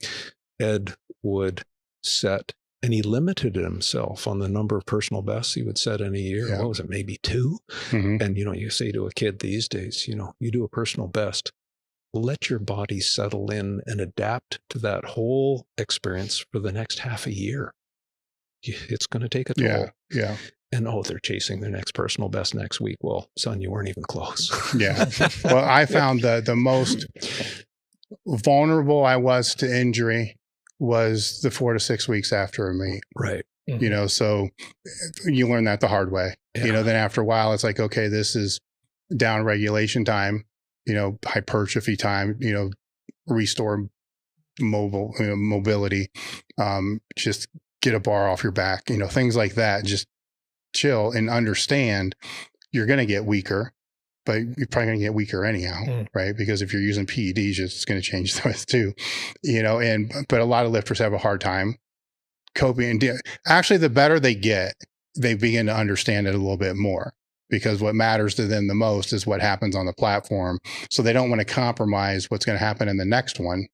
Ed would set, and he limited himself on the number of personal bests he would set in a year. Yeah. What was it, maybe 2? And, you say to a kid these days, you do a personal best, let your body settle in and adapt to that whole experience for the next half a year. It's going to take a toll. Yeah. And, they're chasing their next personal best next week. Well, son, you weren't even close. Yeah. Well, I found the most vulnerable I was to injury was the 4 to 6 weeks after a meet. Right. So you learn that the hard way. Yeah. Then after a while, it's like, okay, this is down regulation time, hypertrophy time, restore mobility, just get a bar off your back, things like that. Just chill and understand you're going to get weaker, but you're probably going to get weaker anyhow, right? Because if you're using PEDs, it's going to change those too, but a lot of lifters have a hard time coping. And actually, the better they get, they begin to understand it a little bit more, because what matters to them the most is what happens on the platform. So they don't want to compromise what's going to happen in the next one,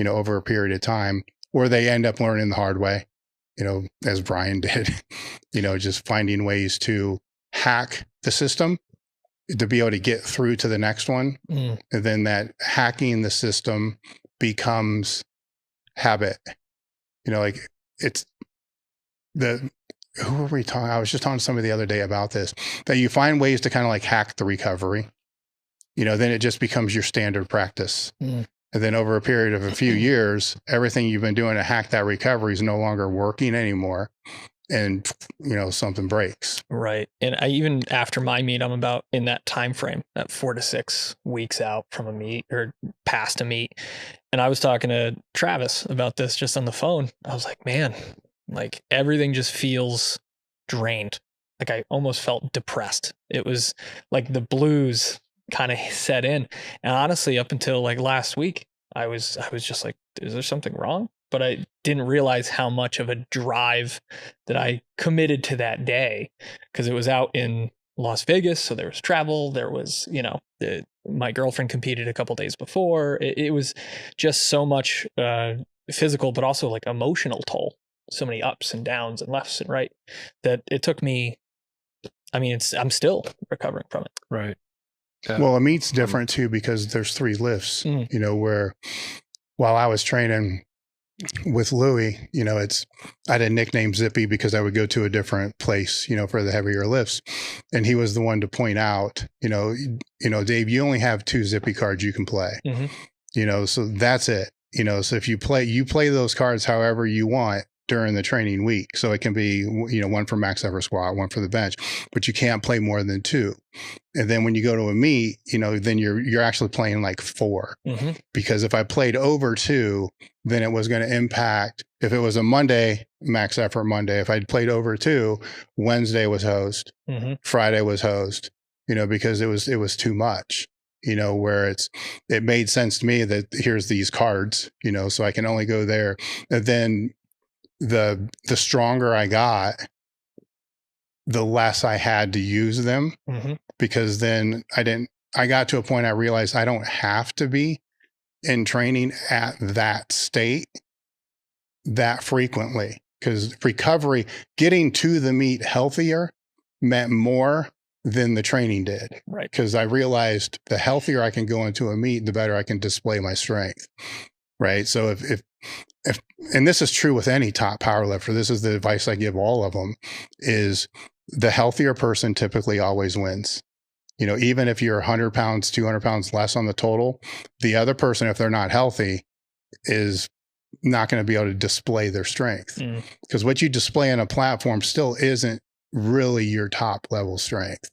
over a period of time, or they end up learning the hard way, as Brian did, just finding ways to hack the system to be able to get through to the next one. And then that hacking the system becomes habit. It's who were we talking? I was just talking to somebody the other day about this, that you find ways to kind of like hack the recovery, then it just becomes your standard practice. And then over a period of a few years, everything you've been doing to hack that recovery is no longer working anymore. And, something breaks. Right. And even after my meet, I'm about in that time frame, that 4 to 6 weeks out from a meet or past a meet. And I was talking to Travis about this just on the phone. I was like, man, like everything just feels drained. Like I almost felt depressed. It was like the blues kind of set in. And honestly, up until like last week, I was just like, is there something wrong? But I didn't realize how much of a drive that I committed to that day, because it was out in Las Vegas. So there was travel. There was, my girlfriend competed a couple days before. It was just so much physical, but also like emotional toll. So many ups and downs and lefts and right, that it took me. I'm still recovering from it. Right. Well, a meet's different too, because there's 3 lifts, where while I was training with Louie, I had a nickname Zippy because I would go to a different place, for the heavier lifts. And he was the one to point out, Dave, you only have 2 Zippy cards you can play, so that's it. So if you play those cards however you want during the training week. So it can be, one for max effort squat, one for the bench, but you can't play more than 2. And then when you go to a meet, then you're actually playing like 4, because if I played over 2, then it was going to impact. If it was a Monday, max effort Monday, if I'd played over 2, Wednesday was host, Friday was host, because it was too much, where it made sense to me that here's these cards, so I can only go there. And then the stronger I got, the less I had to use them, because then I got to a point I realized I don't have to be in training at that state that frequently, because recovery, getting to the meet healthier meant more than the training did. Right. Because I realized the healthier I can go into a meet, the better I can display my strength. Right. So if and this is true with any top power lifter, this is the advice I give all of them, is the healthier person typically always wins. Even if you're 100 pounds, 200 pounds less on the total, the other person, if they're not healthy, is not going to be able to display their strength. Because what you display on a platform still isn't really your top level strength.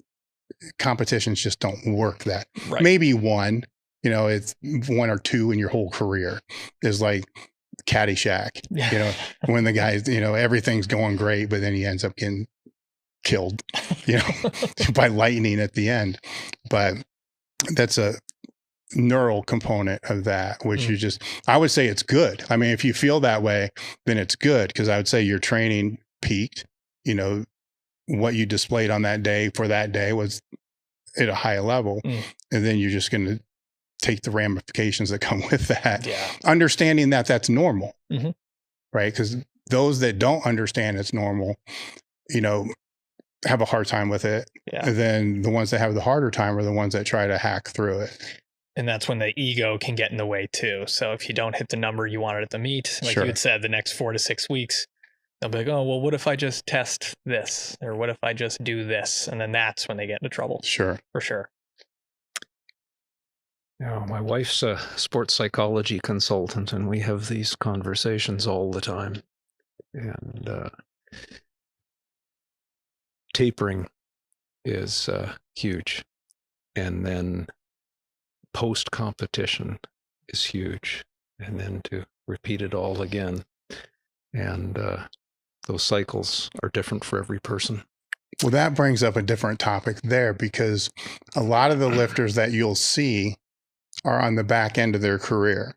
Competitions just don't work that. Right. Maybe one, it's 1 or 2 in your whole career is like Caddyshack, when the guy's, everything's going great, but then he ends up getting killed, by lightning at the end. But that's a neural component of that, which I would say it's good. I mean, if you feel that way, then it's good, because I would say your training peaked, what you displayed on that day for that day was at a high level. And then you're just going to take the ramifications that come with that, understanding that that's normal, right? Because those that don't understand it's normal, have a hard time with it. And then the ones that have the harder time are the ones that try to hack through it. And that's when the ego can get in the way too. So if you don't hit the number you wanted at the meet, like you had said, the next 4 to 6 weeks, they'll be like, oh, well, what if I just test this? Or what if I just do this? And then that's when they get into trouble. Sure. For sure. My wife's a sports psychology consultant, and we have these conversations all the time. And tapering is huge. And then post-competition is huge. And then to repeat it all again. And those cycles are different for every person. Well, that brings up a different topic there, because a lot of the lifters that you'll see are on the back end of their career,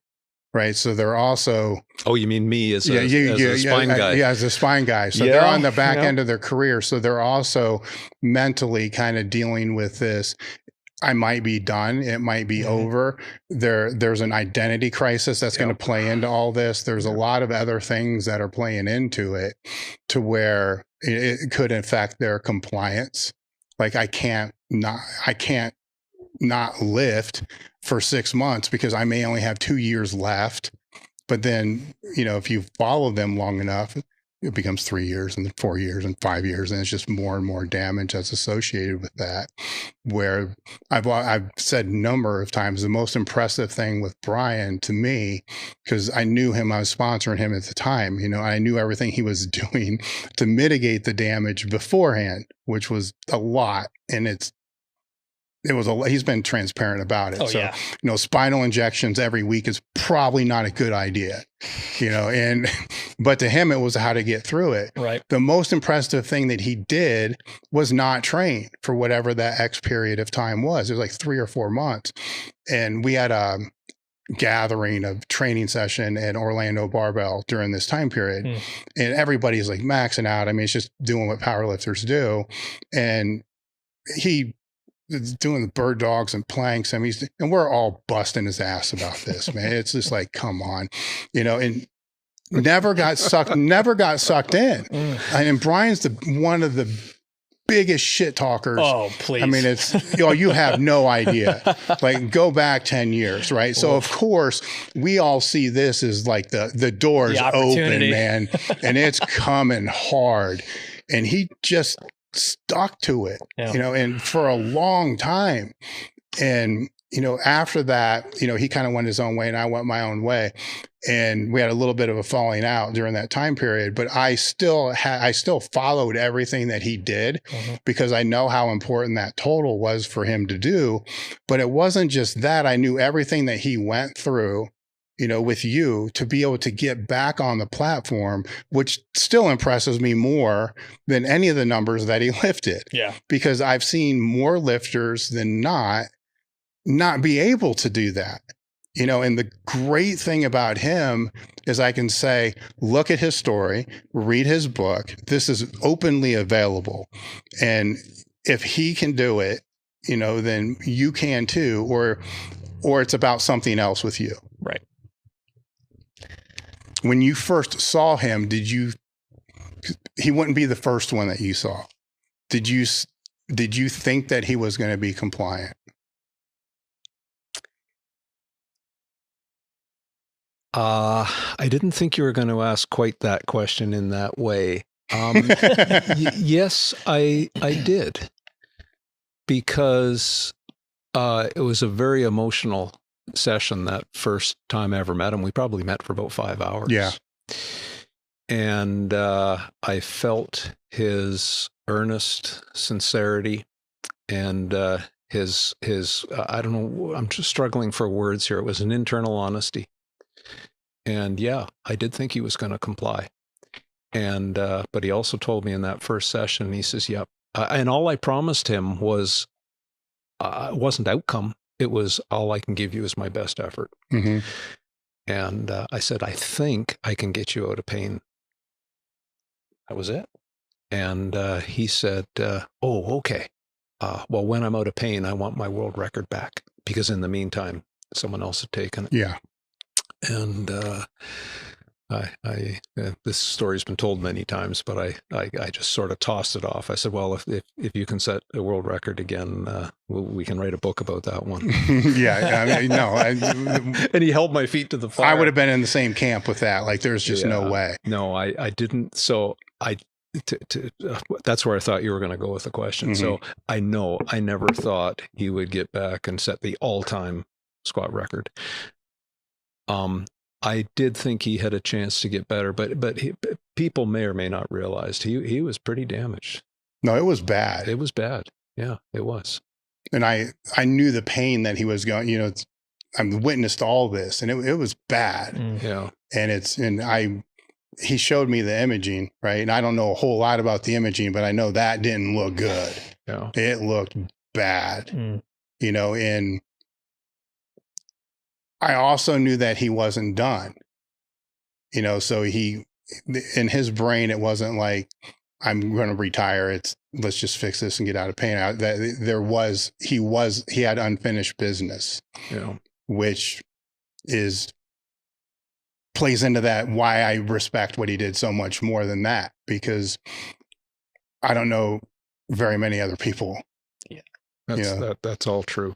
right? So they're also... Oh, you mean me as a spine guy? Yeah, as a spine guy. So they're on the back end of their career. So they're also mentally kind of dealing with this. I might be done. It might be over. There's an identity crisis that's going to play into all this. There's a lot of other things that are playing into it, to where it could affect their compliance. Like I can't not lift for 6 months because I may only have 2 years left. But then, if you follow them long enough, it becomes 3 years and then 4 years and 5 years. And it's just more and more damage that's associated with that. Where I've said a number of times, the most impressive thing with Brian to me, because I knew him, I was sponsoring him at the time, I knew everything he was doing to mitigate the damage beforehand, which was a lot. And he's been transparent about it. Spinal injections every week is probably not a good idea, but to him, it was how to get through it. Right. The most impressive thing that he did was not train for whatever that X period of time was. It was like 3 or 4 months. And we had a gathering of training session at Orlando Barbell during this time period. And everybody's like maxing out. I mean, it's just doing what powerlifters do. And he doing the bird dogs and planks. I mean, and we're all busting his ass about this, man. It's just like, come on, and never got sucked in. And Brian's one of the biggest shit talkers. Oh, please. I mean, it's, you have no idea. Like, go back 10 years, right? So of course we all see this as like the door's open, man, and it's coming hard. And he just stuck to it, and for a long time. And, after that, he kind of went his own way and I went my own way. And we had a little bit of a falling out during that time period, but I still followed everything that he did because I know how important that total was for him to do. But it wasn't just that. I knew everything that he went through, with you, to be able to get back on the platform, which still impresses me more than any of the numbers that he lifted. Yeah. Because I've seen more lifters than not be able to do that. And the great thing about him is I can say, look at his story, read his book. This is openly available. And if he can do it, then you can too, or it's about something else with you. Right. When you first saw him, he wouldn't be the first one that you saw. Did you think that he was going to be compliant? I didn't think you were going to ask quite that question in that way. Yes, I did, because it was a very emotional session that first time I ever met him. We probably met for about 5 hours. Yeah. And I felt his earnest sincerity and his I don't know, I'm just struggling for words here. It was an internal honesty. And yeah, I did think he was going to comply. And but he also told me in that first session, he says, yep. And all I promised him was, it wasn't outcome. It was, all I can give you is my best effort. And I said, I think I can get you out of pain. That was it. And he said, oh, okay. Well, when I'm out of pain, I want my world record back, because in the meantime, someone else had taken it. Yeah. And this story's been told many times, but I just sort of tossed it off. I said, well, if you can set a world record again, we can write a book about that one. Yeah. I mean, no. And he held my feet to the fire. I would have been in the same camp with that. Like, there's just no way. No, I didn't. So that's where I thought you were going to go with the question. So I never thought he would get back and set the all-time squat record. I did think he had a chance to get better, but people may or may not realize he was pretty damaged. No, it was bad. It was bad. Yeah, it was. And I knew the pain that he was going, I witnessed all this, and it was bad. Yeah. And he showed me the imaging, right? And I don't know a whole lot about the imaging, but I know that didn't look good. Yeah. It looked bad, you know, and I also knew that he wasn't done, you know, so in his brain, it wasn't like, I'm going to retire. Let's just fix this and get out of pain. He had unfinished business, which plays into that, why I respect what he did so much more than that, because I don't know very many other people. Yeah, that's all true.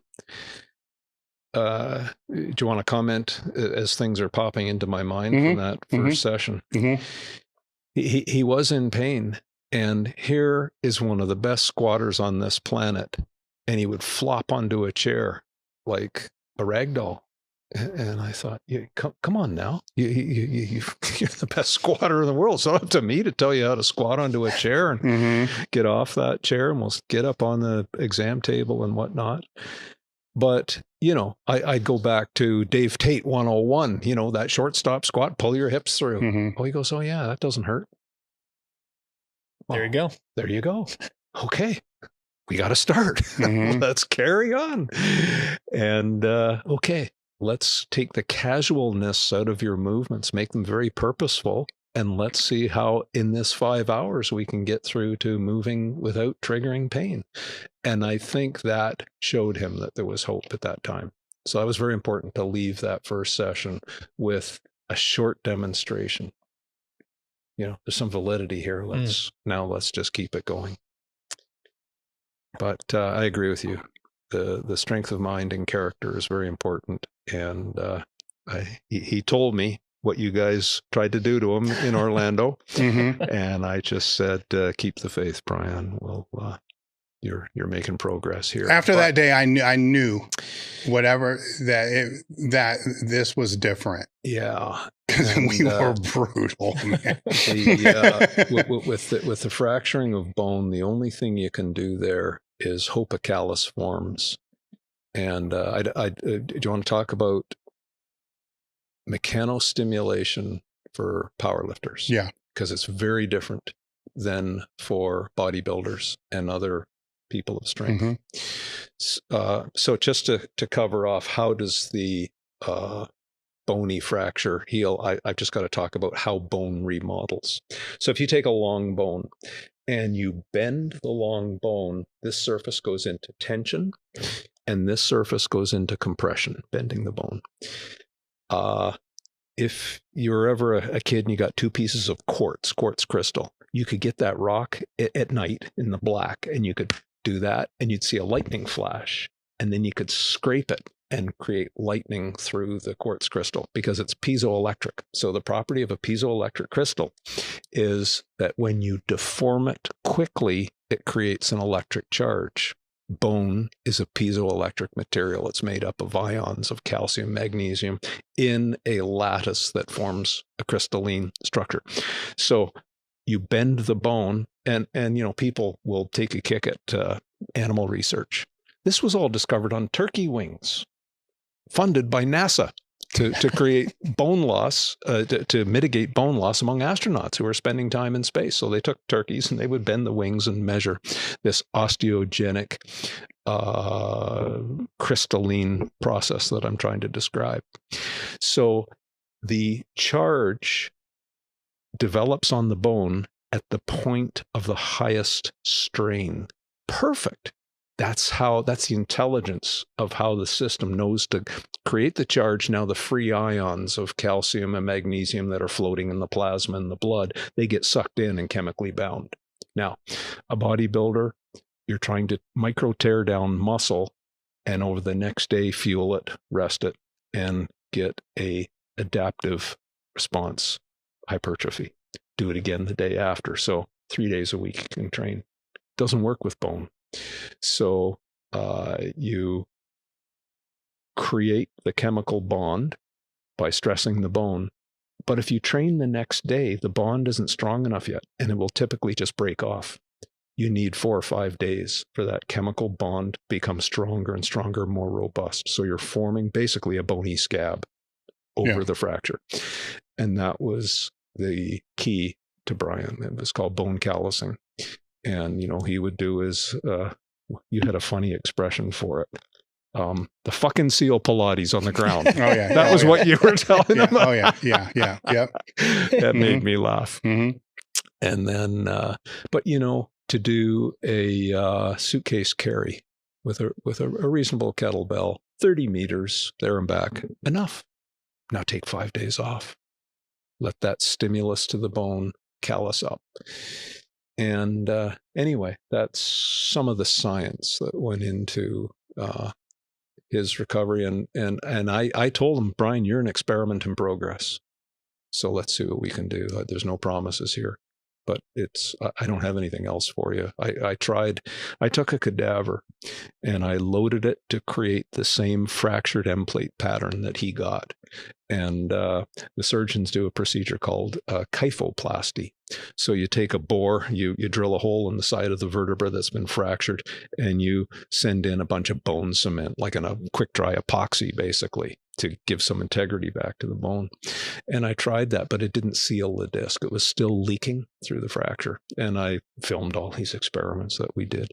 Do you want to comment as things are popping into my mind from that first session? He was in pain, and here is one of the best squatters on this planet, and he would flop onto a chair like a rag doll. And I thought, come on now, you're the best squatter in the world. It's not up to me to tell you how to squat onto a chair and get off that chair, and we'll get up on the exam table and whatnot. But, you know, I'd go back to Dave Tate 101, you know, that shortstop squat, pull your hips through. Oh, he goes, oh yeah, that doesn't hurt. Well, there you go. There you go. Okay. We got to start. Let's carry on. And, okay. Let's take the casualness out of your movements, make them very purposeful, and let's see how in this 5 hours we can get through to moving without triggering pain. And I think that showed him that there was hope at that time. So that was very important to leave that first session with a short demonstration. You know, there's some validity here. Let's just keep it going. But I agree with you. The strength of mind and character is very important. And he told me what you guys tried to do to him in Orlando. And I just said, keep the faith, Brian. Well, you're making progress here. After that day, I knew whatever that this was different. Yeah. Because we were brutal, man. With the fracturing of bone, the only thing you can do there is hope a callus forms. And do you want to talk about mechanostimulation for powerlifters? Yeah. Because it's very different than for bodybuilders and other people of strength. So just to cover off, how does the bony fracture heal? I've just got to talk about how bone remodels. So if you take a long bone and you bend the long bone, this surface goes into tension and this surface goes into compression, bending the bone. If you're ever a kid and you got two pieces of quartz crystal, you could get that rock at night in the black, and you could do that and you'd see a lightning flash, and then you could scrape it and create lightning through the quartz crystal because it's piezoelectric. So the property of a piezoelectric crystal is that when you deform it quickly, it creates an electric charge. Bone is a piezoelectric material. It's made up of ions of calcium, magnesium in a lattice that forms a crystalline structure. So you bend the bone, and you know, people will take a kick at animal research. This was all discovered on turkey wings, funded by NASA to create bone loss, to mitigate bone loss among astronauts who are spending time in space. So they took turkeys and they would bend the wings and measure this osteogenic crystalline process that I'm trying to describe. So the charge develops on the bone at the point of the highest strain. Perfect. That's the intelligence of how the system knows to create the charge. Now the free ions of calcium and magnesium that are floating in the plasma and the blood, they get sucked in and chemically bound. Now, a bodybuilder, you're trying to micro tear down muscle, and over the next day, fuel it, rest it, and get a adaptive response, hypertrophy. Do it again the day after. So 3 days a week you can train. Doesn't work with bone. So you create the chemical bond by stressing the bone. But if you train the next day, the bond isn't strong enough yet, and it will typically just break off. You need 4 or 5 days for that chemical bond to become stronger and stronger, more robust. So you're forming basically a bony scab over the fracture. And that was the key to Brian. It was called bone callousing. And, he would do his, you had a funny expression for it. The fucking seal Pilates on the ground. Oh, yeah. That was what you were telling yeah. him. Oh, yeah. Yeah. Yeah. Yep. That made me laugh. Mm-hmm. And then, but, to do a suitcase carry with a reasonable kettlebell, 30 meters there and back, enough. Now take 5 days off. Let that stimulus to the bone callus up. And anyway, that's some of the science that went into his recovery. And I told him, Brian, you're an experiment in progress. So let's see what we can do. There's no promises here. But I don't have anything else for you. I took a cadaver and I loaded it to create the same fractured end plate pattern that he got. And the surgeons do a procedure called kyphoplasty. So you take a bore, you drill a hole in the side of the vertebra that's been fractured, and you send in a bunch of bone cement, like in a quick dry epoxy, basically, to give some integrity back to the bone. And I tried that, but it didn't seal the disc. It was still leaking through the fracture. And I filmed all these experiments that we did.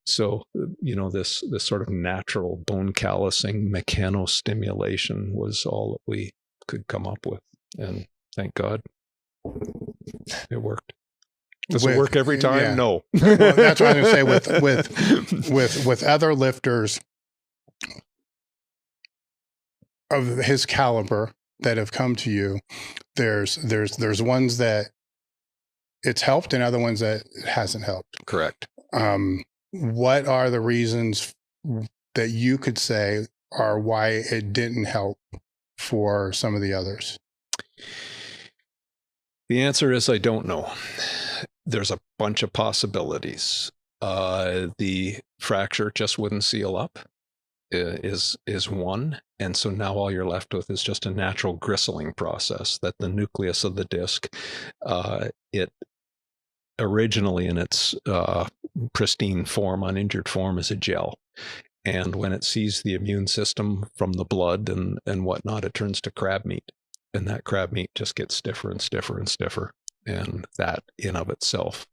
So, this sort of natural bone callousing mechanostimulation was all that we could come up with. And thank God it worked. Does it work every time? Yeah. No. Well, that's what I was going to say with other lifters of his caliber that have come to you. There's ones that it's helped and other ones that it hasn't helped. Correct. What are the reasons that you could say are why it didn't help for some of the others? The answer is I don't know. There's a bunch of possibilities. The fracture just wouldn't seal up is one. And so now all you're left with is just a natural gristling process that the nucleus of the disc, it originally in its pristine form, uninjured form, is a gel. And when it sees the immune system from the blood and whatnot, it turns to crab meat. And that crab meat just gets stiffer and stiffer and stiffer. And that in of itself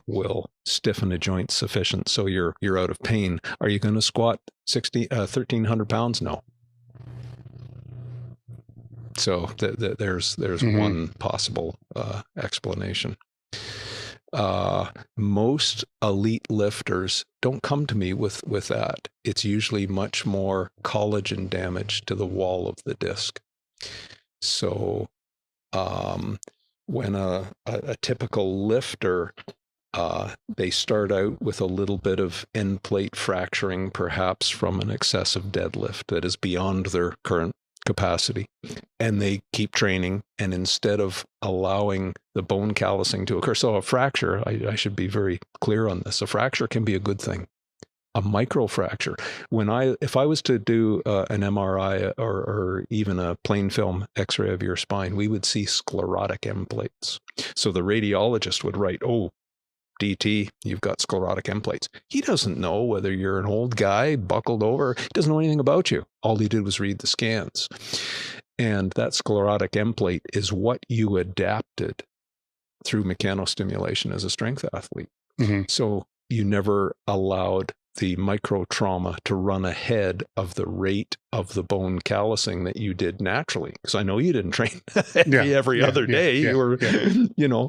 will stiffen a joint sufficient so you're out of pain. Are you going to squat 1,300 pounds? No. So there's one possible explanation. Most elite lifters don't come to me with that. It's usually much more collagen damage to the wall of the disc. So when a typical lifter, they start out with a little bit of end plate fracturing, perhaps from an excessive deadlift that is beyond their current capacity, and they keep training. And instead of allowing the bone callousing to occur, so a fracture, I should be very clear on this, a fracture can be a good thing. A microfracture, if I was to do an MRI or even a plain film X-ray of your spine, we would see sclerotic end plates. So the radiologist would write, "Oh, DT, you've got sclerotic end plates." He doesn't know whether you're an old guy buckled over. He doesn't know anything about you. All he did was read the scans. And that sclerotic end plate is what you adapted through mechanostimulation as a strength athlete. Mm-hmm. So you never allowed the micro trauma to run ahead of the rate of the bone callousing that you did naturally. Because I know you didn't train every other day. You were,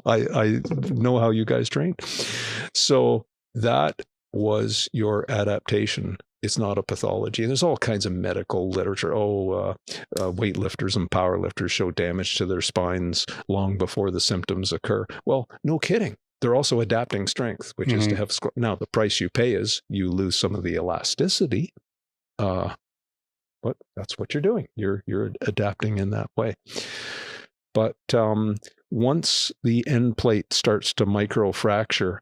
I know how you guys trained. So that was your adaptation. It's not a pathology. And there's all kinds of medical literature. Weightlifters and powerlifters show damage to their spines long before the symptoms occur. Well, no kidding. They're also adapting strength, which is to have, now the price you pay is you lose some of the elasticity, but that's what you're doing. You're adapting in that way. But once the end plate starts to microfracture,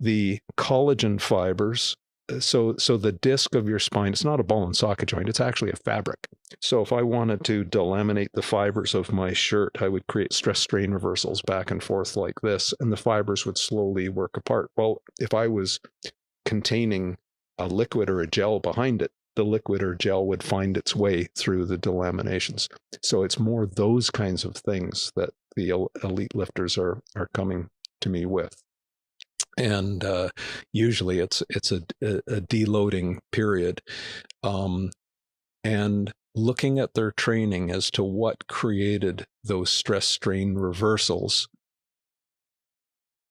the collagen fibers, so the disc of your spine, it's not a ball and socket joint, it's actually a fabric. So if I wanted to delaminate the fibers of my shirt, I would create stress strain reversals back and forth like this, and the fibers would slowly work apart. Well, if I was containing a liquid or a gel behind it, the liquid or gel would find its way through the delaminations. So it's more those kinds of things that the elite lifters are coming to me with. And usually it's a deloading period. And looking at their training as to what created those stress strain reversals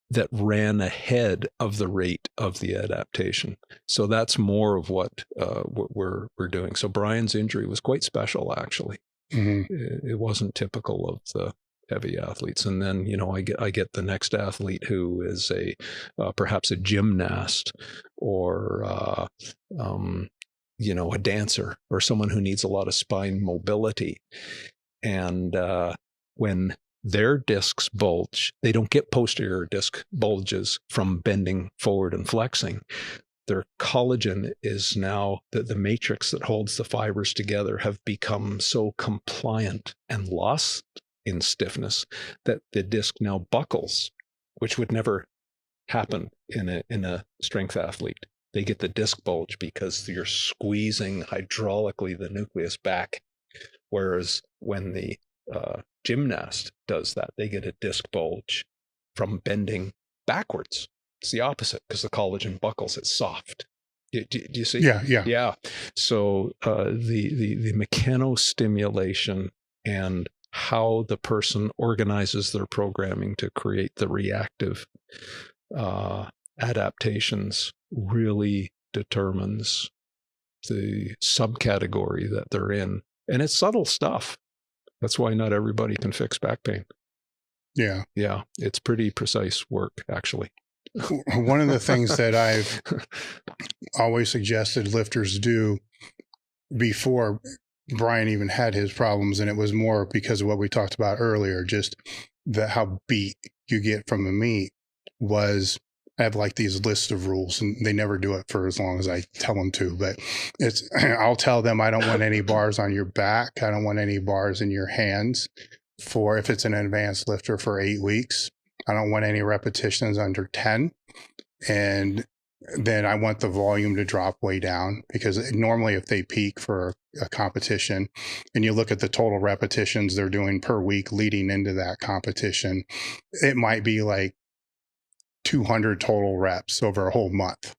that ran ahead of the rate of the adaptation. So that's more of what we're doing. So Brian's injury was quite special, actually. It wasn't typical of the heavy athletes. And then, you know, I get the next athlete who is perhaps a gymnast or you know, a dancer or someone who needs a lot of spine mobility. And when their discs bulge, they don't get posterior disc bulges from bending forward and flexing. Their collagen is now, the matrix that holds the fibers together have become so compliant and lost in stiffness that the disc now buckles, which would never happen in a strength athlete. They get the disc bulge because you're squeezing hydraulically the nucleus back. Whereas when the gymnast does that, they get a disc bulge from bending backwards. It's the opposite because the collagen buckles. It's soft. Do you see? Yeah. So the mechanostimulation and how the person organizes their programming to create the reactive adaptations really determines the subcategory that they're in. And it's subtle stuff. That's why not everybody can fix back pain. Yeah. It's pretty precise work, actually. One of the things that I've always suggested lifters do before Brian even had his problems, and it was more because of what we talked about earlier, just how beat you get from a meet, was I have like these lists of rules, and they never do it for as long as I tell them to, but I'll tell them I don't want any bars on your back. I don't want any bars in your hands if it's an advanced lifter for 8 weeks. I don't want any repetitions under 10. And then I want the volume to drop way down, because normally if they peak for a competition and you look at the total repetitions they're doing per week leading into that competition, it might be like 200 total reps over a whole month,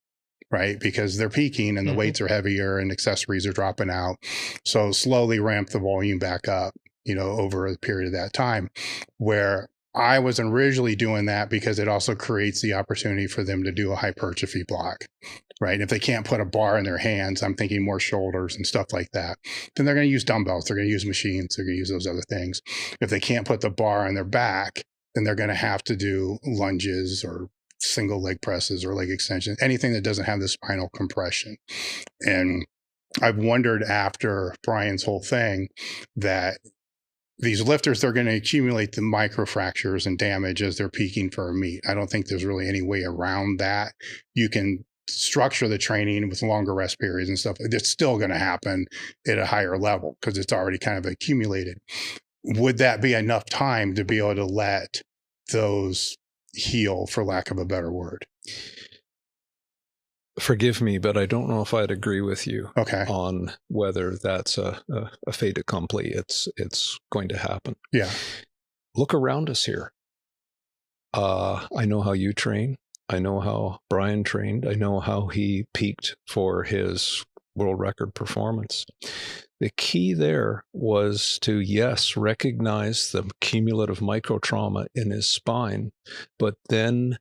right? Because they're peaking and the weights are heavier and accessories are dropping out. So slowly ramp the volume back up, you know, over a period of that time, where I was originally doing that because it also creates the opportunity for them to do a hypertrophy block, right? If they can't put a bar in their hands, I'm thinking more shoulders and stuff like that, then they're going to use dumbbells, they're going to use machines, they're going to use those other things. If they can't put the bar on their back, then they're going to have to do lunges or single leg presses or leg extensions, anything that doesn't have the spinal compression. And I've wondered after Brian's whole thing that these lifters, they're going to accumulate the microfractures and damage as they're peaking for a meet. I don't think there's really any way around that. You can structure the training with longer rest periods and stuff. It's still going to happen at a higher level because it's already kind of accumulated. Would that be enough time to be able to let those heal, for lack of a better word? Forgive me, but I don't know if I'd agree with you on whether that's a fait accompli. It's going to happen. Yeah. Look around us here. I know how you train. I know how Brian trained. I know how he peaked for his world record performance. The key there was to, yes, recognize the cumulative microtrauma in his spine, but then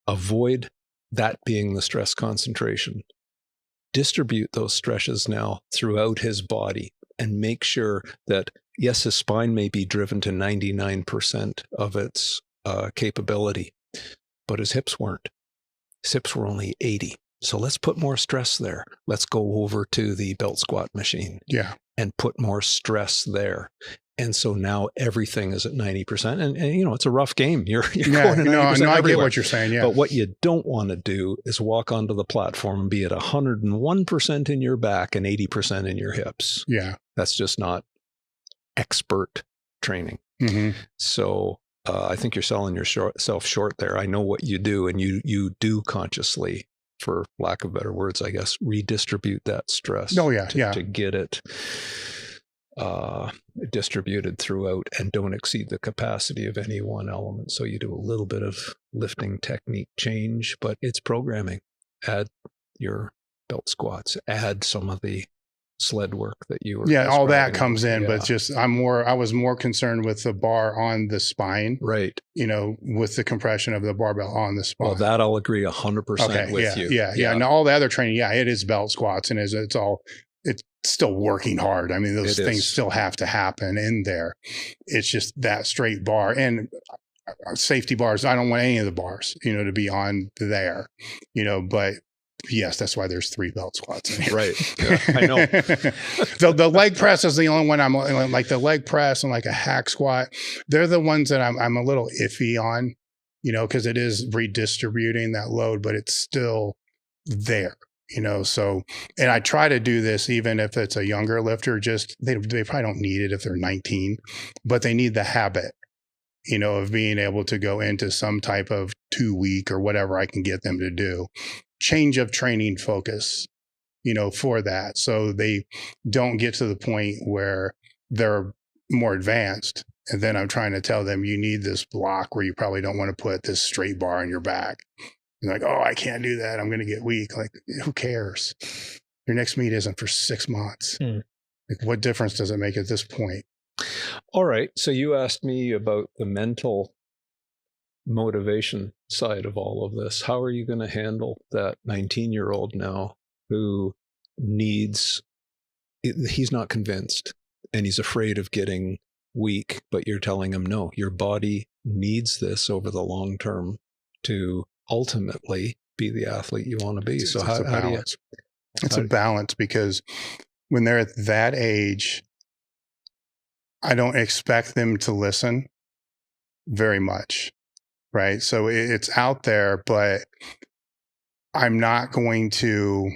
avoid that being the stress concentration. Distribute those stresses now throughout his body and make sure that, yes, his spine may be driven to 99% of its capability, but his hips weren't. His hips were only 80. So let's put more stress there. Let's go over to the belt squat machine and put more stress there. And so now everything is at 90%. And you know, it's a rough game. You're going to 90% I get what you're saying, But what you don't want to do is walk onto the platform and be at 101% in your back and 80% in your hips. Yeah. That's just not expert training. So I think you're selling yourself short there. I know what you do, and you do consciously for lack of better words, I guess, redistribute that stress. Oh, yeah, to get it distributed throughout and don't exceed the capacity of any one element. So you do a little bit of lifting technique change, but it's programming. Add your belt squats, add some of the sled work that you were all that describing. comes in, but just I was more concerned with the bar on the spine, right? With the compression of the barbell on the spine. Well, that I'll agree 100% with you. Yeah. And all the other training, it is belt squats, and it's still working hard. I mean, those things still have to happen in there. It's just that straight bar and safety bars. I don't want any of the bars, to be on there, but yes, that's why there's 3 belt squats in here. Right. Yeah, I know. The leg press is the only one I'm like. The leg press and like a hack squat, they're the ones that I'm a little iffy on, because it is redistributing that load, but it's still there. So, and I try to do this even if it's a younger lifter, just they probably don't need it if they're 19, but they need the habit, of being able to go into some type of 2-week or whatever I can get them to do, change of training focus, for that. So they don't get to the point where they're more advanced. And then I'm trying to tell them, you need this block where you probably don't want to put this straight bar on your back. You're like, oh, I can't do that. I'm going to get weak. Like, who cares? Your next meet isn't for 6 months. Like, what difference does it make at this point? All right. So you asked me about the mental motivation side of all of this. How are you going to handle that 19-year-old now who he's not convinced and he's afraid of getting weak, but you're telling him, no, your body needs this over the long term to ultimately be the athlete you want to be. So how do you? It's a balance, because when they're at that age, I don't expect them to listen very much, right? So it's out there, but I'm not going to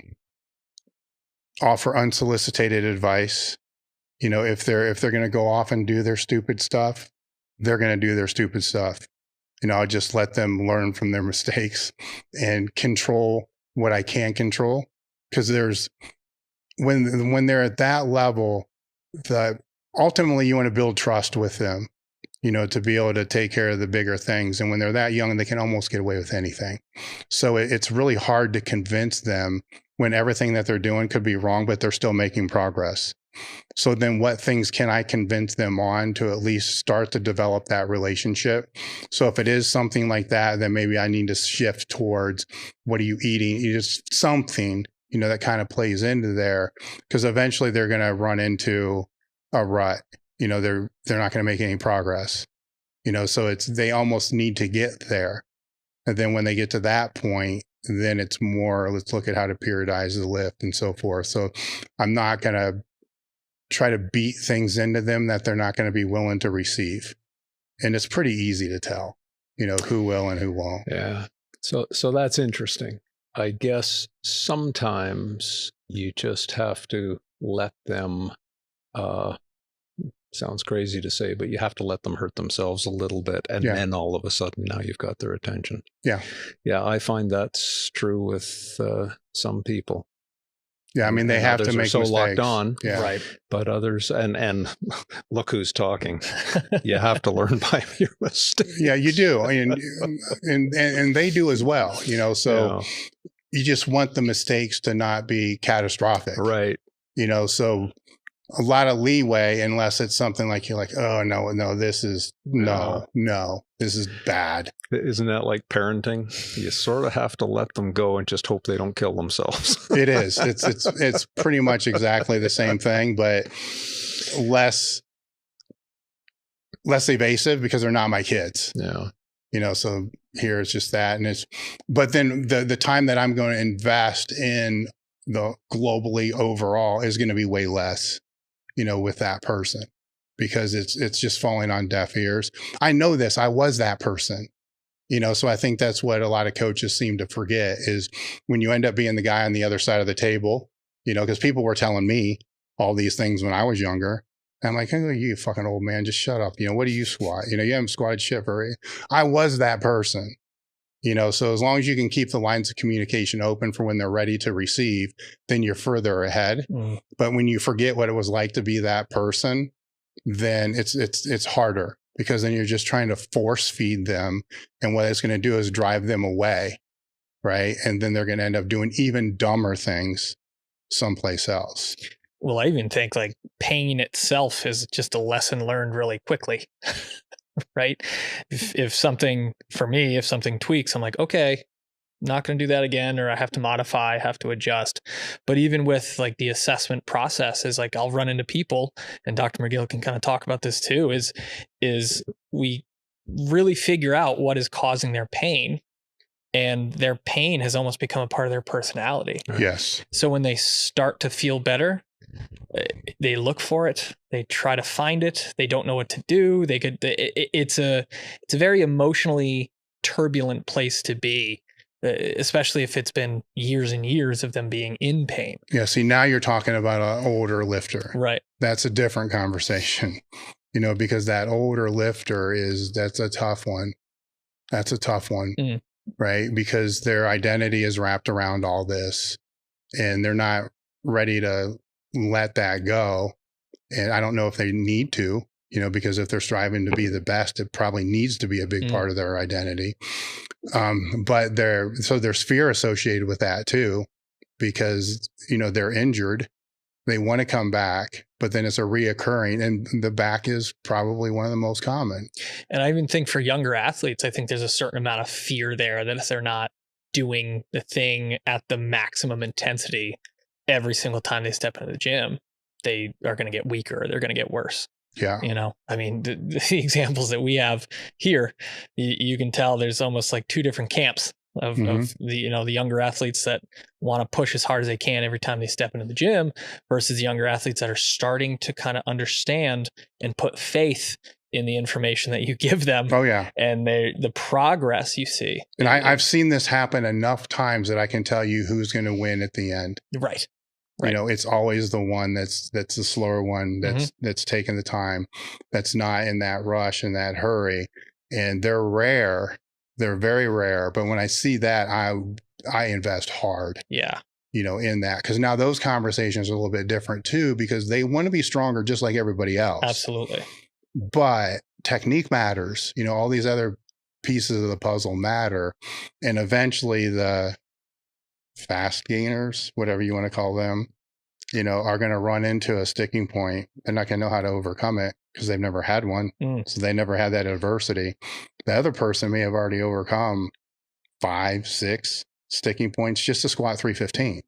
offer unsolicited advice. If they're going to go off and do their stupid stuff, they're going to do their stupid stuff. I'll just let them learn from their mistakes and control what I can control. Because when they're at that level, ultimately you want to build trust with them, to be able to take care of the bigger things. And when they're that young, they can almost get away with anything. So it's really hard to convince them when everything that they're doing could be wrong, but they're still making progress. So then what things can I convince them on to at least start to develop that relationship? So if it is something like that, then maybe I need to shift towards, what are you eating? Just something, that kind of plays into there, because eventually they're going to run into a rut. They're not going to make any progress, so they almost need to get there. And then when they get to that point, then it's more, let's look at how to periodize the lift and so forth. So I'm not going to try to beat things into them that they're not going to be willing to receive. And it's pretty easy to tell, who will and who won't. Yeah. So that's interesting. I guess sometimes you just have to let them, sounds crazy to say, but you have to let them hurt themselves a little bit. And then all of a sudden now you've got their attention. Yeah. Yeah. I find that's true with some people. Yeah, I mean, they have to make so mistakes. Locked on, right? But others, and look who's talking. You have to learn by your mistakes. Yeah, you do, and they do as well. So you just want the mistakes to not be catastrophic, right? So a lot of leeway, unless it's something like you're like, oh no, this is this is bad. Isn't that like parenting? You sort of have to let them go and just hope they don't kill themselves. It is. It's pretty much exactly the same thing, but less evasive, because they're not my kids. Yeah. So here it's just that, but then the time that I'm going to invest in the globally overall is going to be way less, with that person, because it's just falling on deaf ears. I know this. I was that person, so I think that's what a lot of coaches seem to forget, is when you end up being the guy on the other side of the table, because people were telling me all these things when I was younger. And I'm like, oh, you fucking old man, just shut up. What do you squat? You haven't squatted shit for it. I was that person, So as long as you can keep the lines of communication open for when they're ready to receive, then you're further ahead. But when you forget what it was like to be that person, then it's harder, because then you're just trying to force feed them. And what it's going to do is drive them away. Right. And then they're going to end up doing even dumber things someplace else. Well, I even think like pain itself is just a lesson learned really quickly. Right. If something, for me, if something tweaks, I'm like, okay, not going to do that again, or I have to modify, have to adjust. But even with like the assessment process, is like I'll run into people, and Dr. McGill can kind of talk about this too, is we really figure out what is causing their pain, and their pain has almost become a part of their personality. Yes. So when they start to feel better, they look for it, they try to find it, they don't know what to do. It's a very emotionally turbulent place to be, especially if it's been years and years of them being in pain. Yeah. See, now you're talking about an older lifter. Right. That's a different conversation, because that older lifter that's a tough one. That's a tough one, right? Because their identity is wrapped around all this, and they're not ready to let that go. And I don't know if they need to, because if they're striving to be the best, it probably needs to be a big part of their identity. But there's fear associated with that too, because, they're injured. They want to come back, but then it's a reoccurring, and the back is probably one of the most common. And I even think for younger athletes, I think there's a certain amount of fear there that if they're not doing the thing at the maximum intensity every single time they step into the gym, they are going to get weaker, they're going to get worse. Yeah. I mean, the examples that we have here, you can tell there's almost like two different camps of the younger athletes that want to push as hard as they can every time they step into the gym, versus the younger athletes that are starting to kind of understand and put faith in the information that you give them. Oh yeah. And the progress you see. And I've seen this happen enough times that I can tell you who's going to win at the end. Right. It's always the one that's the slower one, that's taking the time, that's not in that rush and that hurry. And they're rare. They're very rare. But when I see that, I invest hard. Yeah. In that, because now those conversations are a little bit different too, because they want to be stronger just like everybody else. Absolutely. But technique matters. All these other pieces of the puzzle matter. And eventually the fast gainers, whatever you want to call them, are going to run into a sticking point. They're not going to know how to overcome it because they've never had one. So they never had that adversity. The other person may have already overcome 5, 6 sticking points just to squat 315.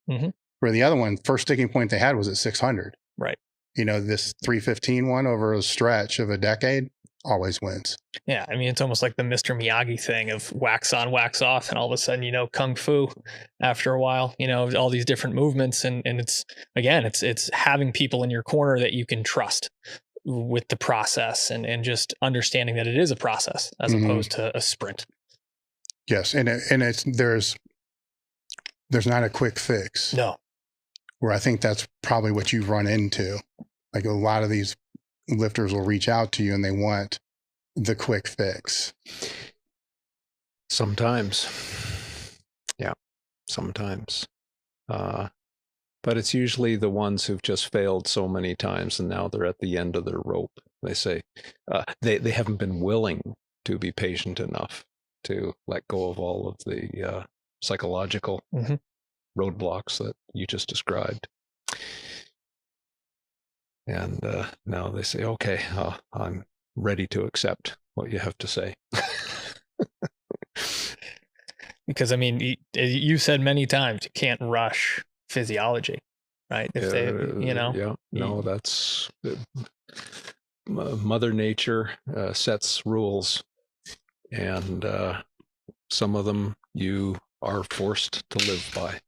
Where the other one, first sticking point they had was at 600. Right. This 315 one over a stretch of a decade always wins. Yeah. I mean, it's almost like the Mr. Miyagi thing of wax on, wax off. And all of a sudden, Kung Fu after a while, all these different movements. And it's, again, it's having people in your corner that you can trust with the process, and just understanding that it is a process as opposed to a sprint. Yes. And there's not a quick fix. No. Where I think that's probably what you run into. Like a lot of these lifters will reach out to you and they want the quick fix. Sometimes. Yeah, sometimes. But it's usually the ones who've just failed so many times and now they're at the end of their rope. They say they haven't been willing to be patient enough to let go of all of the psychological roadblocks that you just described. And now they say, okay, I'm ready to accept what you have to say. Because, I mean, you said many times, you can't rush physiology, right? If they, Yeah, no, that's Mother Nature sets rules, and some of them you are forced to live by.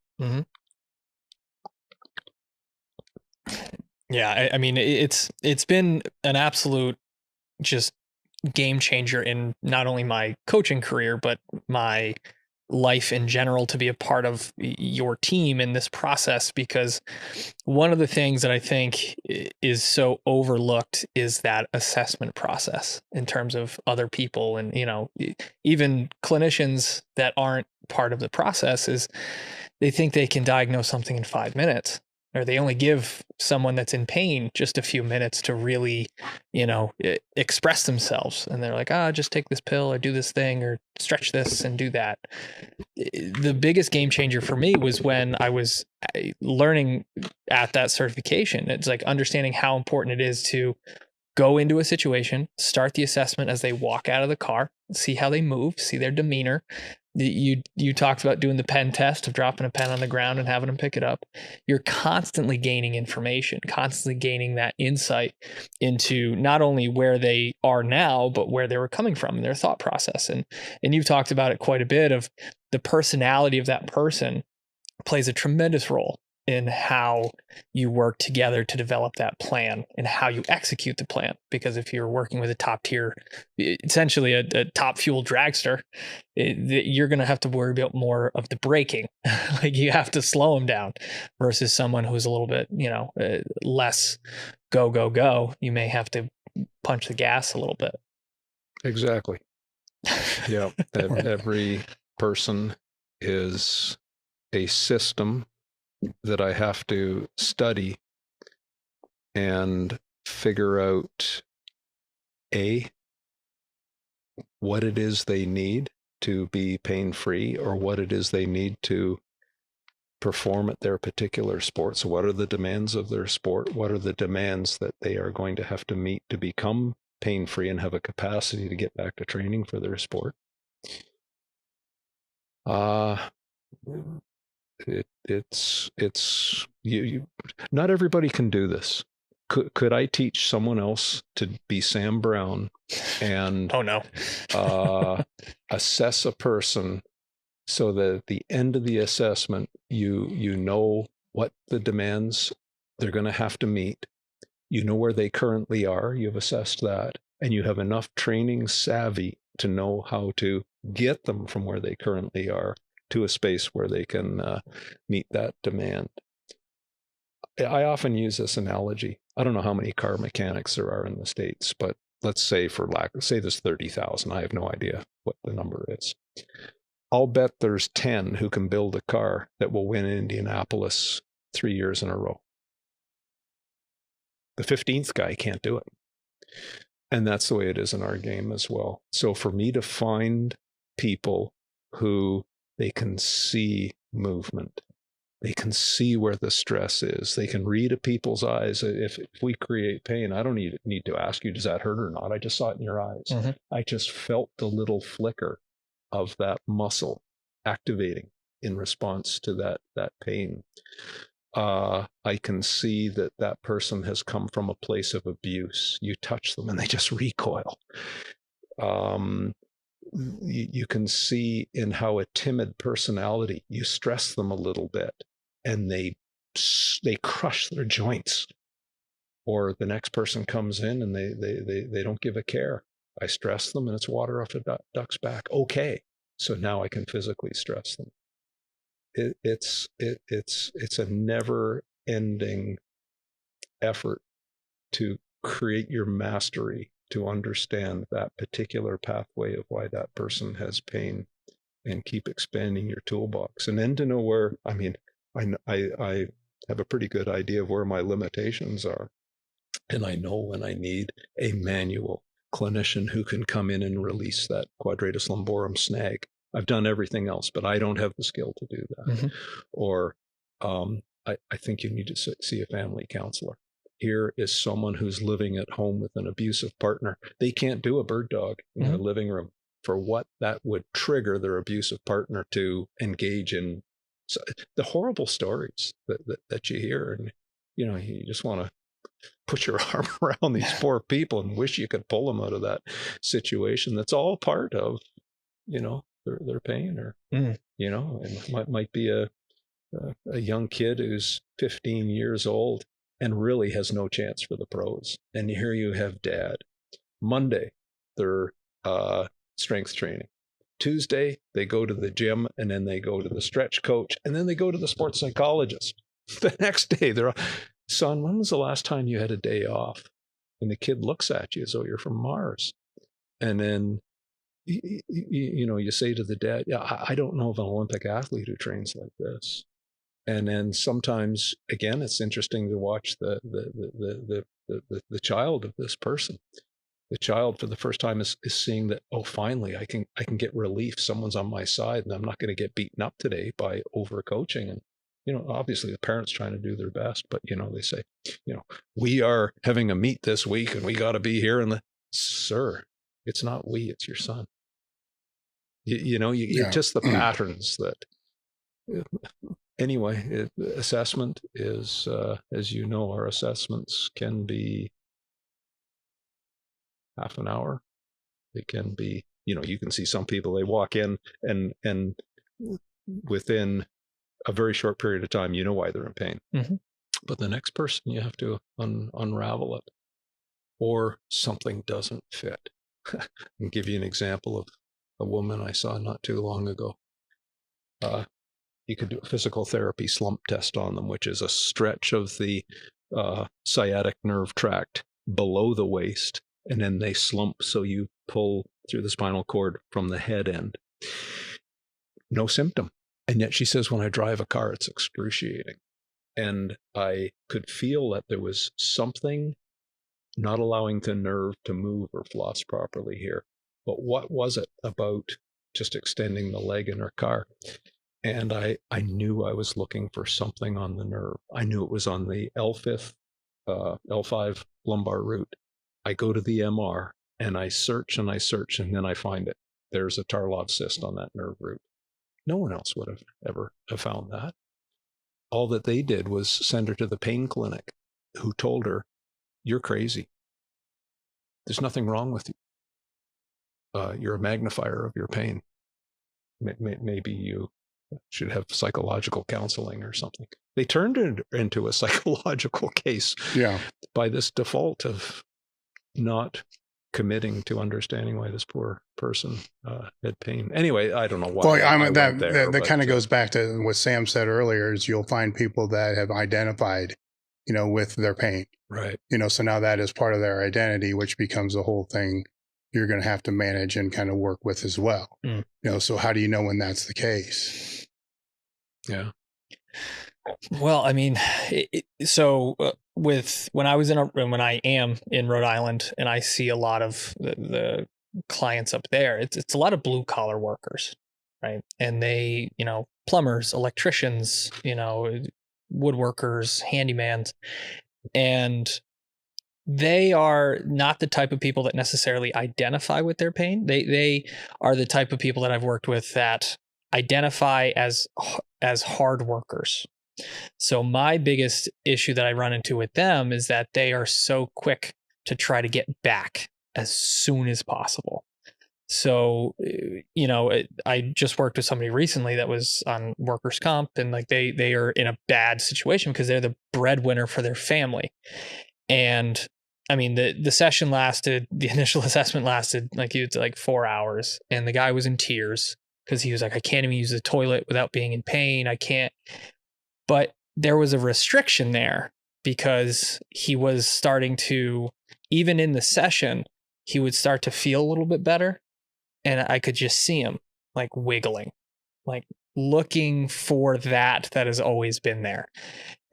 Yeah, I mean, it's been an absolute just game changer in not only my coaching career, but my life in general to be a part of your team in this process, because one of the things that I think is so overlooked is that assessment process in terms of other people. And, even clinicians that aren't part of the process, is they think they can diagnose something in 5 minutes, or they only give someone that's in pain just a few minutes to really, express themselves. And they're like, just take this pill or do this thing or stretch this and do that. The biggest game changer for me was when I was learning at that certification. It's like understanding how important it is to go into a situation, start the assessment as they walk out of the car, see how they move, see their demeanor. You talked about doing the pen test of dropping a pen on the ground and having them pick it up. You're constantly gaining information, constantly gaining that insight into not only where they are now, but where they were coming from in their thought process. And you've talked about it quite a bit, of the personality of that person plays a tremendous role in how you work together to develop that plan and how you execute the plan. Because if you're working with a top tier, essentially a top fuel dragster, you're going to have to worry about more of the braking. Like you have to slow them down, versus someone who's a little bit, less go, go, go. You may have to punch the gas a little bit. Exactly. Yeah. Every person is a system that I have to study and figure out what it is they need to be pain-free, or what it is they need to perform at their particular sport. So what are the demands of their sport? What are the demands that they are going to have to meet to become pain-free and have a capacity to get back to training for their sport? It's not everybody can do this. Could I teach someone else to be Sam Brown and oh no assess a person so that at the end of the assessment you know what the demands they're going to have to meet, you know where they currently are, you've assessed that, and you have enough training savvy to know how to get them from where they currently are to a space where they can meet that demand. I often use this analogy. I don't know how many car mechanics there are in the States, but let's say say there's 30,000. I have no idea what the number is. I'll bet there's 10 who can build a car that will win Indianapolis 3 years in a row. The 15th guy can't do it. And that's the way it is in our game as well. So for me to find people who they can see movement, they can see where the stress is, they can read a people's eyes. If we create pain, I don't need to ask you, does that hurt or not? I just saw it in your eyes. Mm-hmm. I just felt the little flicker of that muscle activating in response to that pain. I can see that person has come from a place of abuse. You touch them and they just recoil. You can see in how a timid personality, you stress them a little bit and they crush their joints. Or the next person comes in and they don't give a care. I stress them and it's water off a duck's back. Okay, so now I can physically stress them. It's a never-ending effort to create your mastery, to understand that particular pathway of why that person has pain, and keep expanding your toolbox. And then to know where, I have a pretty good idea of where my limitations are. And I know when I need a manual clinician who can come in and release that quadratus lumborum snag. I've done everything else, but I don't have the skill to do that. Mm-hmm. Or I think you need to see a family counselor. Here is someone who's living at home with an abusive partner. They can't do a bird dog in mm-hmm. their living room for what that would trigger their abusive partner to engage in. So the horrible stories that you hear, and you just want to put your arm around these poor people and wish you could pull them out of that situation. That's all part of, their pain, or, and might be a young kid who's 15 years old and really has no chance for the pros. And here you have dad. Monday, they're strength training. Tuesday, they go to the gym, and then they go to the stretch coach, and then they go to the sports psychologist. The next day, they're, son, when was the last time you had a day off? And the kid looks at you as though you're from Mars. And then, you say to the dad, yeah, I don't know of an Olympic athlete who trains like this. And then sometimes, again, it's interesting to watch the child of this person. The child, for the first time, is seeing that, oh, finally, I can get relief. Someone's on my side, and I'm not going to get beaten up today by overcoaching. And obviously, the parents trying to do their best, but they say, we are having a meet this week, and we got to be here. And sir, it's not we, it's your son. Just the patterns that. Anyway, assessment is, as you know, our assessments can be half an hour. It can be, you can see some people, they walk in and within a very short period of time, why they're in pain. Mm-hmm. But the next person, you have to unravel it, or something doesn't fit. I'll give you an example of a woman I saw not too long ago. You could do a physical therapy slump test on them, which is a stretch of the sciatic nerve tract below the waist, and then they slump, so you pull through the spinal cord from the head end. No symptom. And yet she says, when I drive a car, it's excruciating. And I could feel that there was something not allowing the nerve to move or floss properly here. But what was it about just extending the leg in her car? And I knew I was looking for something on the nerve. I knew it was on the L5 lumbar root. I go to the MR and I search, and then I find it. There's a Tarlov cyst on that nerve root. No one else would have ever have found that. All that they did was send her to the pain clinic, who told her, you're crazy. There's nothing wrong with you. You're a magnifier of your pain. Maybe you should have psychological counseling or something. They turned it into a psychological case by this default of not committing to understanding why this poor person had pain. Anyway, I don't know why. Well, that kind of goes back to what Sam said earlier, is you'll find people that have identified, with their pain. Right. So now that is part of their identity, which becomes the whole thing you're going to have to manage and kind of work with as well. Mm. So how do you know when that's the case? Yeah. Well, I mean, when I am in Rhode Island and I see a lot of the clients up there, it's a lot of blue collar workers, right? And they, plumbers, electricians, woodworkers, handymans, and they are not the type of people that necessarily identify with their pain. They are the type of people that I've worked with that identify as hard workers. So my biggest issue that I run into with them is that they are so quick to try to get back as soon as possible. So, I just worked with somebody recently that was on workers' comp, and like they are in a bad situation because they're the breadwinner for their family. And I mean, the initial assessment lasted like 4 hours, and the guy was in tears because he was like, I can't even use the toilet without being in pain. I can't. But there was a restriction there because he was starting to, even in the session, he would start to feel a little bit better. And I could just see him like wiggling, like looking for that has always been there.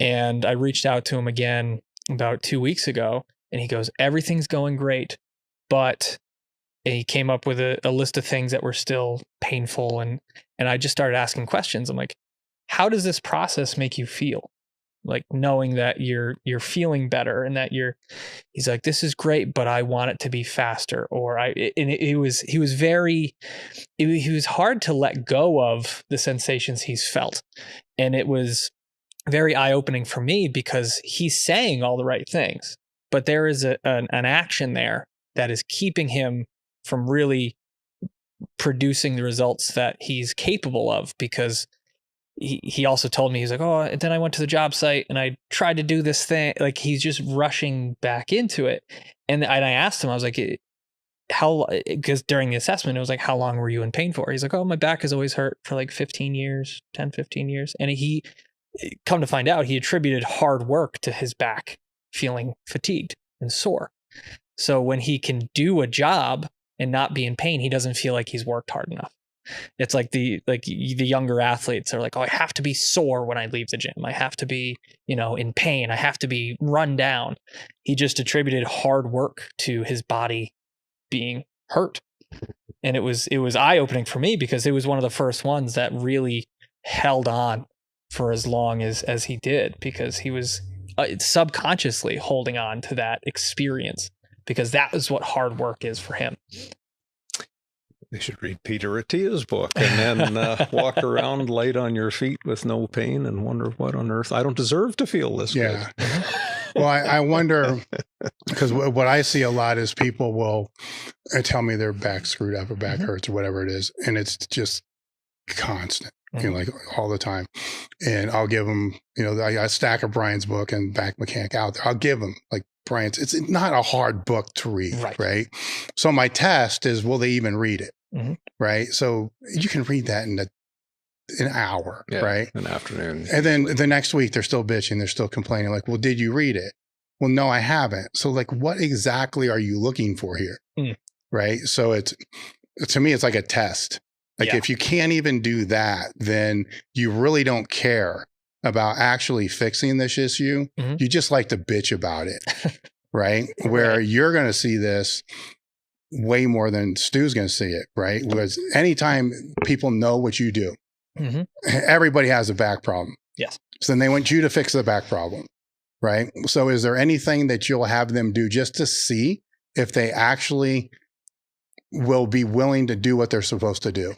And I reached out to him again about 2 weeks ago, and he goes, everything's going great. But he came up with a list of things that were still painful. And I just started asking questions. I'm like, how does this process make you feel? Like knowing that you're feeling better and that he's like, this is great, but I want it to be faster. He was hard to let go of the sensations he's felt. And it was very eye-opening for me because he's saying all the right things, but there is an action there that is keeping him from really producing the results that he's capable of, because he also told me, he's like, oh, and then I went to the job site and I tried to do this thing. Like he's just rushing back into it. And I asked him, I was like, because during the assessment, it was like, how long were you in pain for? He's like, oh, my back has always hurt for like 15 years, 10, 15 years. And he, come to find out, he attributed hard work to his back feeling fatigued and sore. So when he can do a job and not be in pain, he doesn't feel like he's worked hard enough. It's like the younger athletes are like, oh, I have to be sore when I leave the gym. I have to be, in pain. I have to be run down. He just attributed hard work to his body being hurt. And it was eye-opening for me, because it was one of the first ones that really held on for as long as he did, because he was subconsciously holding on to that experience, because that was what hard work is for him. They should read Peter Attia's book and then walk around light on your feet with no pain and wonder what on earth, I don't deserve to feel this good. Well, I wonder, because what I see a lot is people will tell me their back screwed up or back hurts or whatever it is. And it's just constant, like all the time. And I'll give them, I stack of Brian's book and Back Mechanic out there. I'll give them like Brian's. It's not a hard book to read, right? So my test is, will they even read it? Right. So you can read that in an hour, right? An afternoon. And then the next week they're still bitching. They're still complaining like, well, did you read it? Well, no, I haven't. So like, what exactly are you looking for here? Right. So to me, it's like a test. Like if you can't even do that, then you really don't care about actually fixing this issue. You just like to bitch about it. Right. Where you're going to see this way more than Stu's going to see it. Right. Because anytime people know what you do, everybody has a back problem. Yes. So then they want you to fix the back problem. Right. So is there anything that you'll have them do just to see if they actually will be willing to do what they're supposed to do?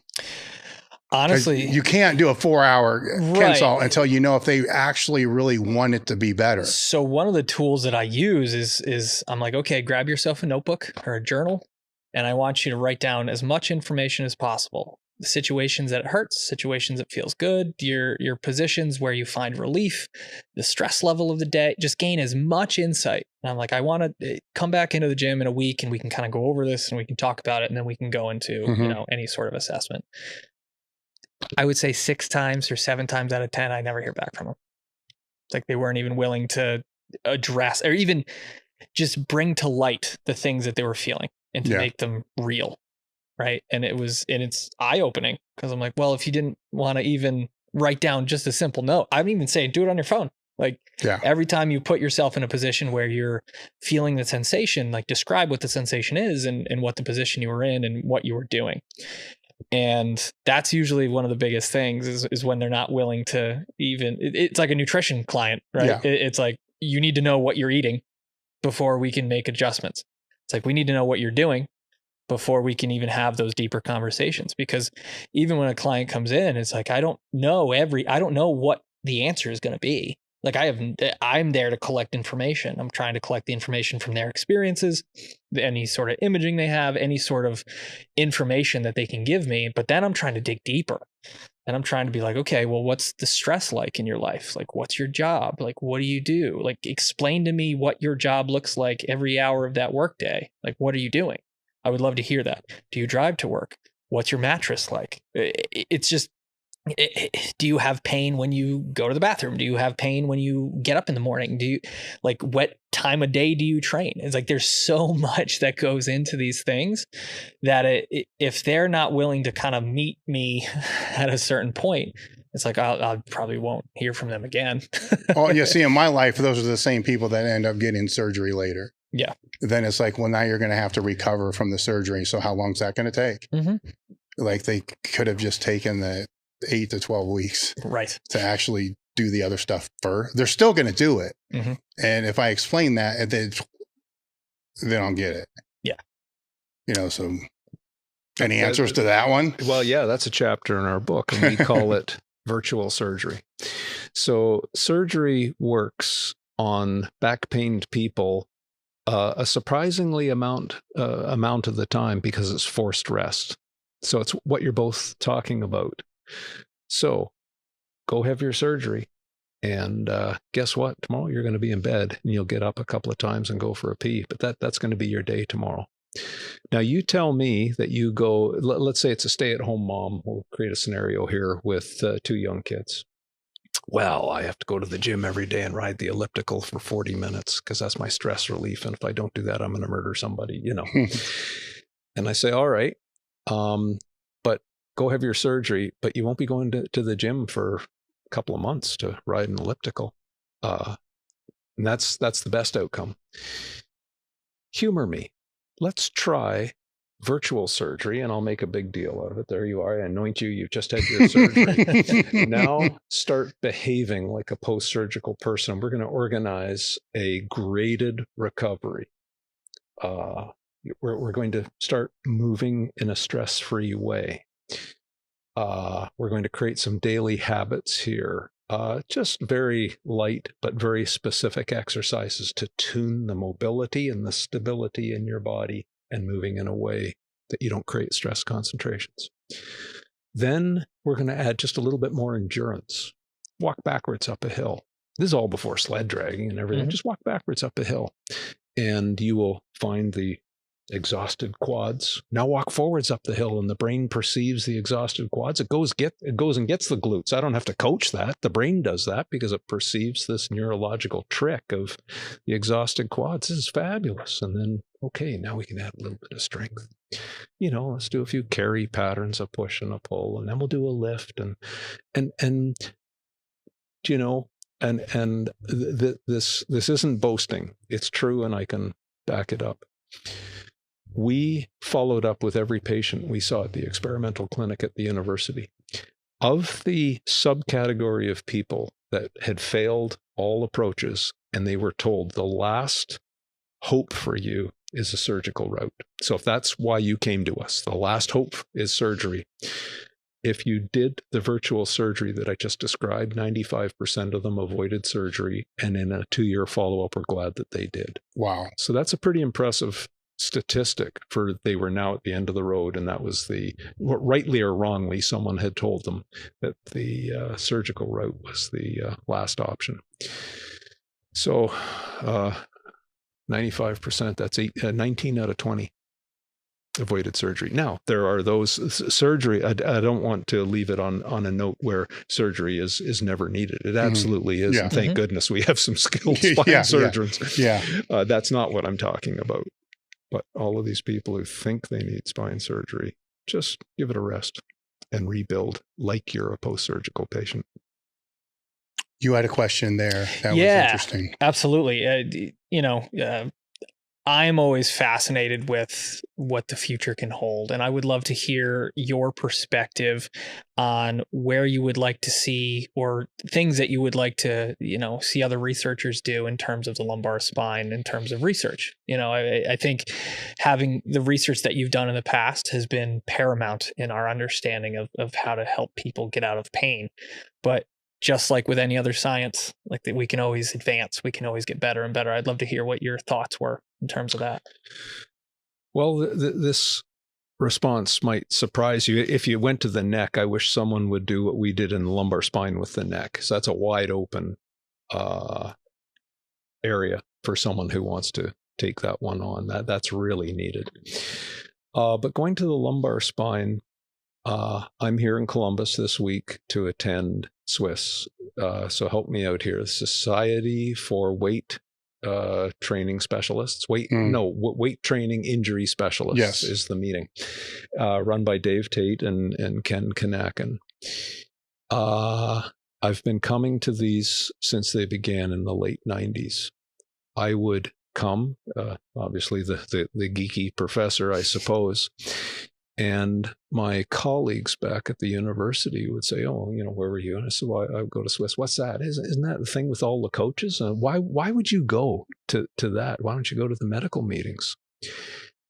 Honestly, you can't do a 4-hour consult until you know if they actually really want it to be better. So one of the tools that I use is I'm like, okay, grab yourself a notebook or a journal, and I want you to write down as much information as possible. The situations that it hurts, situations that feels good, your positions where you find relief, the stress level of the day. Just gain as much insight. And I'm like, I want to come back into the gym in a week and we can kind of go over this and we can talk about it, and then we can go into any sort of assessment. I would say 6 times or 7 times out of 10, I never hear back from them. It's like they weren't even willing to address or even just bring to light the things that they were feeling and to make them real. Right. And it's eye-opening, because I'm like, well, if you didn't want to even write down just a simple note, I would even say do it on your phone. Like every time you put yourself in a position where you're feeling the sensation, like describe what the sensation is and what the position you were in and what you were doing. And that's usually one of the biggest things is when they're not willing to even, it's like a nutrition client, right? Yeah. It's like, you need to know what you're eating before we can make adjustments. It's like, we need to know what you're doing before we can even have those deeper conversations. Because even when a client comes in, it's like, I don't know what the answer is going to be. Like I'm there to collect information. I'm trying to collect the information from their experiences, any sort of imaging they have, any sort of information that they can give me. But then I'm trying to dig deeper, and I'm trying to be like, okay, well, what's the stress like in your life? Like, what's your job? Like, what do you do? Like, explain to me what your job looks like every hour of that workday. Like, what are you doing? I would love to hear that. Do you drive to work? What's your mattress like? It's just, do you have pain when you go to the bathroom? Do you have pain when you get up in the morning? Do you, like, what time of day do you train? It's like, there's so much that goes into these things that if they're not willing to kind of meet me at a certain point, it's like, I probably won't hear from them again. Oh, you see, in my life, those are the same people that end up getting surgery later. Yeah. Then it's like, well, now you're going to have to recover from the surgery. So how long is that going to take? Like, they could have just taken the 8 to 12 weeks to actually do the other stuff first. They're still going to do it. And if I explain that, they don't get it. Yeah. So any answers to that one? Well, yeah, that's a chapter in our book, and we call it virtual surgery. So surgery works on back pained people a surprisingly amount of the time, because it's forced rest. So it's what you're both talking about. So go have your surgery, and guess what? Tomorrow you're going to be in bed, and you'll get up a couple of times and go for a pee, but that's going to be your day tomorrow. Now you tell me that you go, let's say it's a stay-at-home mom. We'll create a scenario here with 2 young kids. Well, I have to go to the gym every day and ride the elliptical for 40 minutes because that's my stress relief. And if I don't do that, I'm going to murder somebody, And I say, all right, but go have your surgery, but you won't be going to the gym for a couple of months to ride an elliptical. And that's the best outcome. Humor me. Let's try virtual surgery, and I'll make a big deal out of it. There you are. I anoint you. You've just had your surgery. Now start behaving like a post-surgical person. We're going to organize a graded recovery. We're going to start moving in a stress-free way. We're going to create some daily habits here. Just very light, but very specific exercises to tune the mobility and the stability in your body and moving in a way that you don't create stress concentrations. Then we're going to add just a little bit more endurance. Walk backwards up a hill. This is all before sled dragging and everything. Just walk backwards up a hill and you will find the exhausted quads. Now walk forwards up the hill and the brain perceives the exhausted quads. It goes and gets the glutes. I don't have to coach that. The brain does that because it perceives this neurological trick of the exhausted quads. This is fabulous. And then, okay, now we can add a little bit of strength. Let's do a few carry patterns, a push and a pull, and then we'll do a lift and this isn't boasting. It's true, and I can back it up. We followed up with every patient we saw at the experimental clinic at the university. Of the subcategory of people that had failed all approaches, and they were told the last hope for you is a surgical route. So if that's why you came to us, the last hope is surgery. If you did the virtual surgery that I just described, 95% of them avoided surgery, and in a 2-year follow-up, we're glad that they did. Wow. So that's a pretty impressive statistic for they were now at the end of the road, and that was rightly or wrongly, someone had told them that the surgical route was the last option. So 95%, that's 19 out of 20 avoided surgery. Now, there are those surgery. I don't want to leave it on a note where surgery is never needed. It absolutely is. Yeah. And thank goodness we have some skilled spine surgeons. Yeah. That's not what I'm talking about. But all of these people who think they need spine surgery, just give it a rest and rebuild like you're a post-surgical patient. You had a question there. That was interesting. Absolutely. I'm always fascinated with what the future can hold. And I would love to hear your perspective on where you would like to see, or things that you would like to, see other researchers do in terms of the lumbar spine, in terms of research. I think having the research that you've done in the past has been paramount in our understanding of how to help people get out of pain. But just like with any other science, like that, we can always advance. We can always get better and better. I'd love to hear what your thoughts were in terms of that. Well, this response might surprise you. If you went to the neck, I wish someone would do what we did in the lumbar spine with the neck. So that's a wide open area for someone who wants to take that one on. That's really needed. But going to the lumbar spine, I'm here in Columbus this week to attend Swiss. So help me out here. Society for Weight Training Specialists. Weight training injury specialists is the meeting. Run by Dave Tate and Ken Kanakin. I've been coming to these since they began in the late 90s. I would come, obviously the geeky professor, I suppose. And my colleagues back at the university would say, "Oh, where were you?" And I said, "Well, I would go to Swiss." "What's that? Isn't that the thing with all the coaches? Why would you go to that? Why don't you go to the medical meetings?"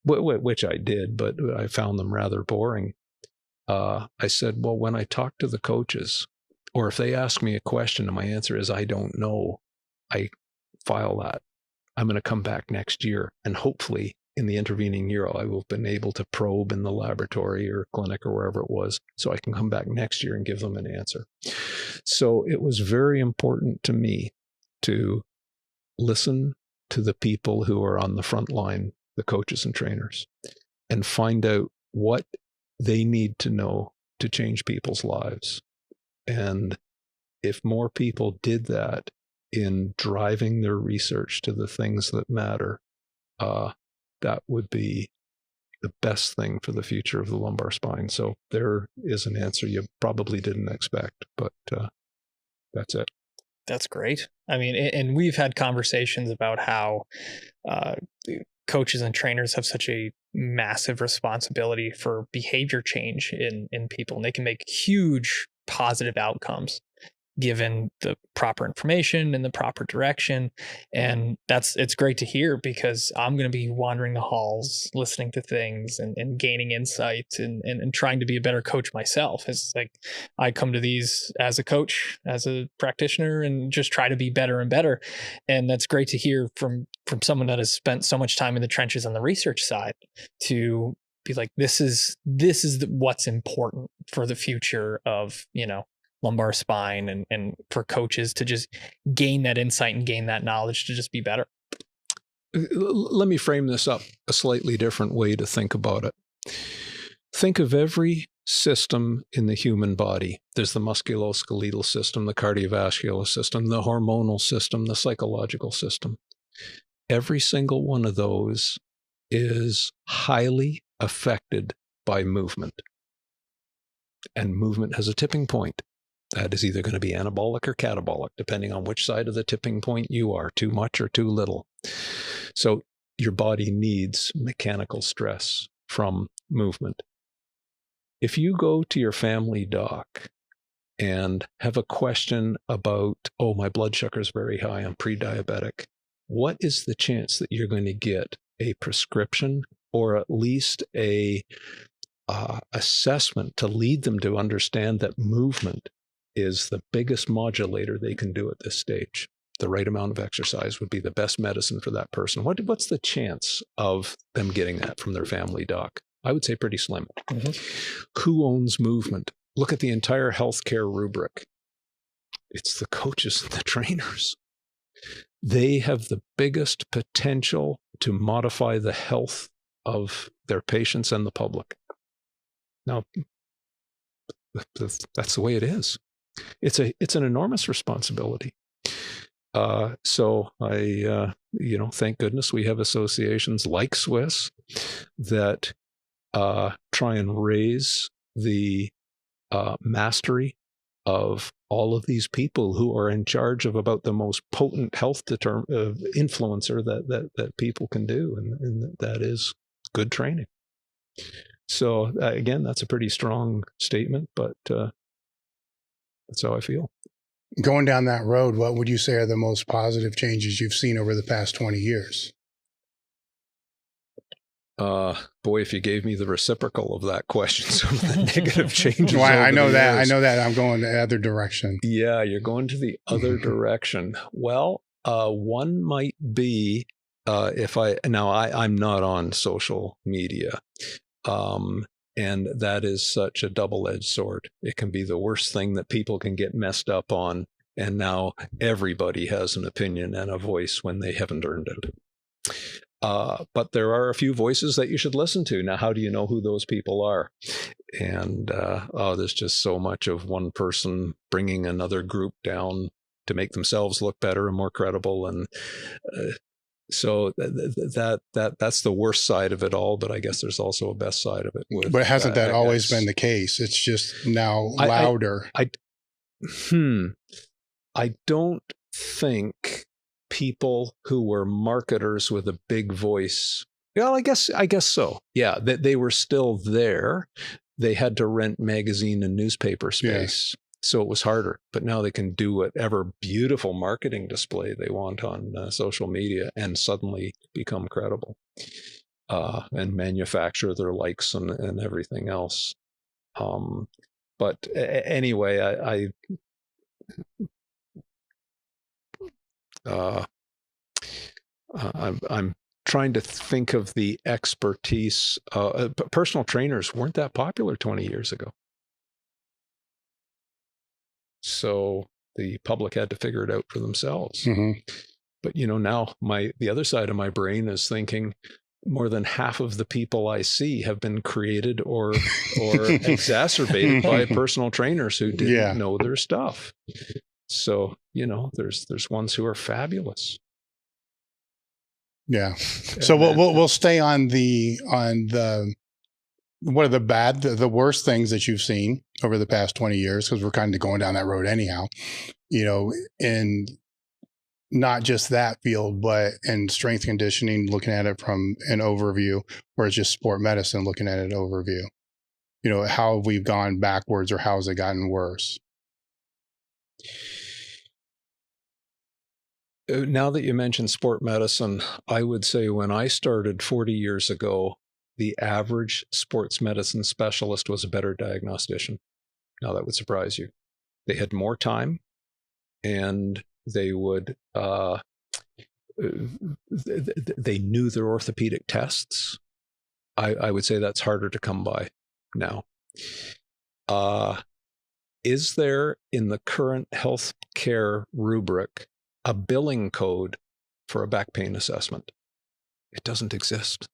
Which I did, but I found them rather boring. I said, "Well, when I talk to the coaches, or if they ask me a question and my answer is I don't know, I file that. I'm going to come back next year, and hopefully in the intervening year, I will have been able to probe in the laboratory or clinic or wherever it was, so I can come back next year and give them an answer." So it was very important to me to listen to the people who are on the front line the coaches and trainers, and find out what they need to know to change people's lives. And if more people did that in driving their research to the things that matter, that would be the best thing for the future of the lumbar spine. So there is an answer you probably didn't expect, but that's it. That's great. I mean, and we've had conversations about how coaches and trainers have such a massive responsibility for behavior change in people, and they can make huge positive outcomes given the proper information and the proper direction. And it's great to hear, because I'm going to be wandering the halls, listening to things and gaining insights and trying to be a better coach myself. It's like, I come to these as a coach, as a practitioner, and just try to be better and better. And that's great to hear from someone that has spent so much time in the trenches on the research side, to be like, this is what's important for the future of, lumbar spine, and for coaches to just gain that insight and gain that knowledge to just be better. Let me frame this up a slightly different way to think about it. Think of every system in the human body. There's the musculoskeletal system, the cardiovascular system, the hormonal system, the psychological system. Every single one of those is highly affected by movement. And movement has a tipping point. That is either going to be anabolic or catabolic, depending on which side of the tipping point you are, too much or too little. So your body needs mechanical stress from movement. If you go to your family doc and have a question about, oh, my blood sugar is very high, I'm pre-diabetic, what is the chance that you're going to get a prescription, or at least a assessment to lead them to understand that movement is the biggest modulator they can do at this stage? The right amount of exercise would be the best medicine for that person. What's the chance of them getting that from their family doc? I would say pretty slim. Mm-hmm. Who owns movement? Look at the entire healthcare rubric. It's the coaches and the trainers. They have the biggest potential to modify the health of their patients and the public. Now, that's the way it is. It's an enormous responsibility. So I, thank goodness we have associations like Swiss that try and raise the mastery of all of these people who are in charge of about the most potent health influencer that people can do, and that is good training. So again, that's a pretty strong statement, but that's how I feel. Going down that road, what would you say are the most positive changes you've seen over the past 20 years? Boy, if you gave me the reciprocal of that question, some of the negative changes. Well, I know that. I'm going the other direction. Yeah, you're going to the other direction. Well, one might be I'm not on social media. And that is such a double-edged sword. It can be the worst thing that people can get messed up on. And now everybody has an opinion and a voice when they haven't earned it. But there are a few voices that you should listen to. Now, how do you know who those people are? And there's just so much of one person bringing another group down to make themselves look better and more credible. And so that's the worst side of it all. But I guess there's also a best side of it. But hasn't that always been the case? It's just now louder. I don't think people who were marketers with a big voice. Well, I guess so. Yeah, they were still there. They had to rent magazine and newspaper space. Yeah. So it was harder, but now they can do whatever beautiful marketing display they want on social media and suddenly become credible and manufacture their likes and everything else. But anyway, I'm trying to think of the expertise. Personal trainers weren't that popular 20 years ago. So the public had to figure it out for themselves. Mm-hmm. But, now the other side of my brain is thinking, more than half of the people I see have been created or exacerbated by personal trainers who didn't know their stuff. So, there's ones who are fabulous. Yeah. So we'll stay on the what are the worst things that you've seen over the past 20 years, because we're kind of going down that road anyhow, and not just that field, but in strength conditioning, looking at it from an overview, or it's just sport medicine, looking at it overview. How have we gone backwards, or how has it gotten worse? Now that you mentioned sport medicine, I would say when I started 40 years ago, the average sports medicine specialist was a better diagnostician. Now that would surprise you. They had more time, and they would, they knew their orthopedic tests. I would say that's harder to come by now. Is there in the current healthcare rubric a billing code for a back pain assessment? It doesn't exist.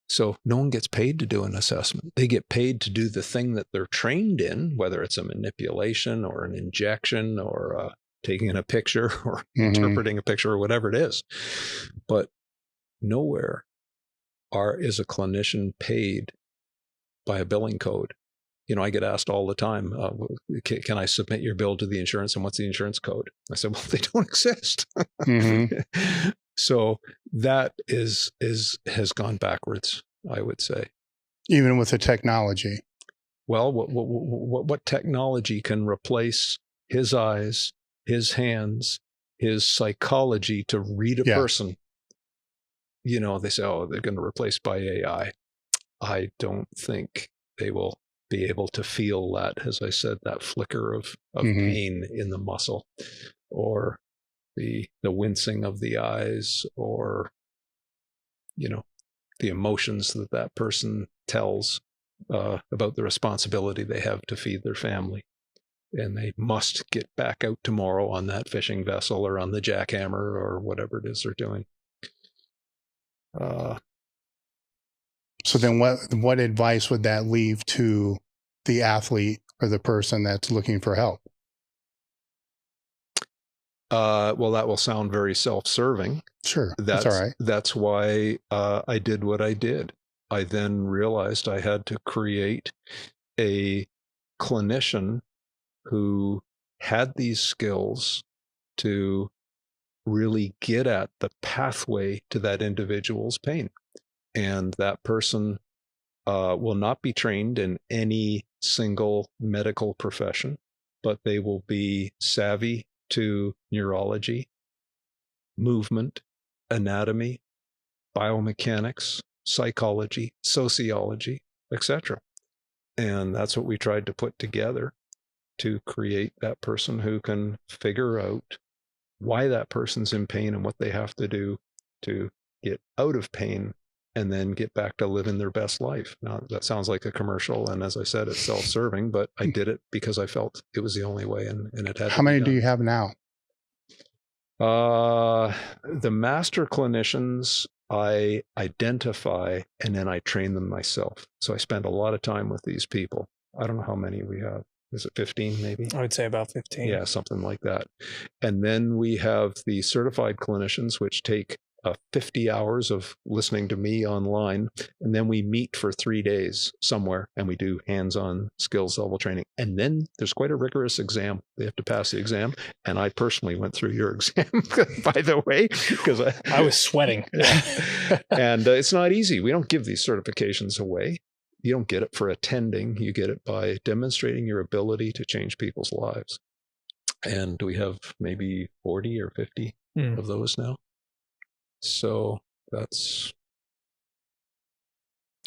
So no one gets paid to do an assessment. They get paid to do the thing that they're trained in, whether it's a manipulation or an injection or taking a picture or interpreting a picture or whatever it is. But nowhere is a clinician paid by a billing code. I get asked all the time, can I submit your bill to the insurance, and what's the insurance code? I said, well, they don't exist. So that has gone backwards, I would say. Even with the technology. Well, what technology can replace his eyes, his hands, his psychology to read a person? They say, oh, they're going to replace by AI. I don't think they will be able to feel that, as I said, that flicker of pain in the muscle, or the wincing of the eyes, or the emotions that person tells about the responsibility they have to feed their family, and they must get back out tomorrow on that fishing vessel or on the jackhammer or whatever it is they're doing. So then what advice would that leave to the athlete or the person that's looking for help? Well, that will sound very self-serving. Sure. That's all right. That's why I did what I did. I then realized I had to create a clinician who had these skills to really get at the pathway to that individual's pain. And that person will not be trained in any single medical profession, but they will be savvy to neurology, movement, anatomy, biomechanics, psychology, sociology, etc. And that's what we tried to put together to create that person who can figure out why that person's in pain and what they have to do to get out of pain and then get back to living their best life. Now, that sounds like a commercial, and as I said, it's self-serving, but I did it because I felt it was the only way, and it had. How many do you have now? The master clinicians I identify, and then I train them myself. So I spend a lot of time with these people. I don't know how many we have. Is it 15 maybe? I would say about 15. Yeah, something like that. And then we have the certified clinicians, which take 50 hours of listening to me online. And then we meet for 3 days somewhere and we do hands-on skills level training. And then there's quite a rigorous exam. They have to pass the exam. And I personally went through your exam, by the way, because I was sweating. And it's not easy. We don't give these certifications away. You don't get it for attending. You get it by demonstrating your ability to change people's lives. And we have maybe 40 or 50 of those now. So that's.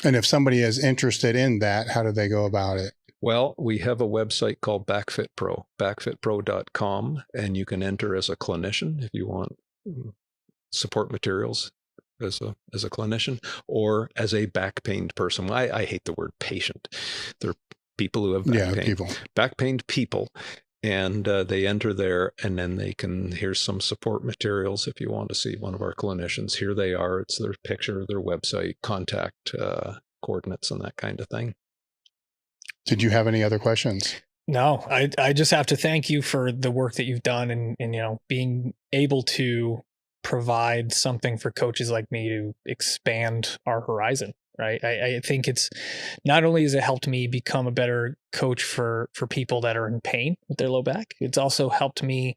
And if somebody is interested in that, how do they go about it? Well, we have a website called BackFit Pro, backfitpro.com, and you can enter as a clinician if you want support materials as a clinician, or as a back pained person. I hate the word patient. They're people who have back pain. People. Back pained people. And they enter there, and then here's some support materials if you want to see one of our clinicians. Here they are. It's their picture, their website, contact coordinates, and that kind of thing. Did you have any other questions? No, I just have to thank you for the work that you've done and being able to provide something for coaches like me to expand our horizon. Right. I think it's not only has it helped me become a better coach for people that are in pain with their low back, it's also helped me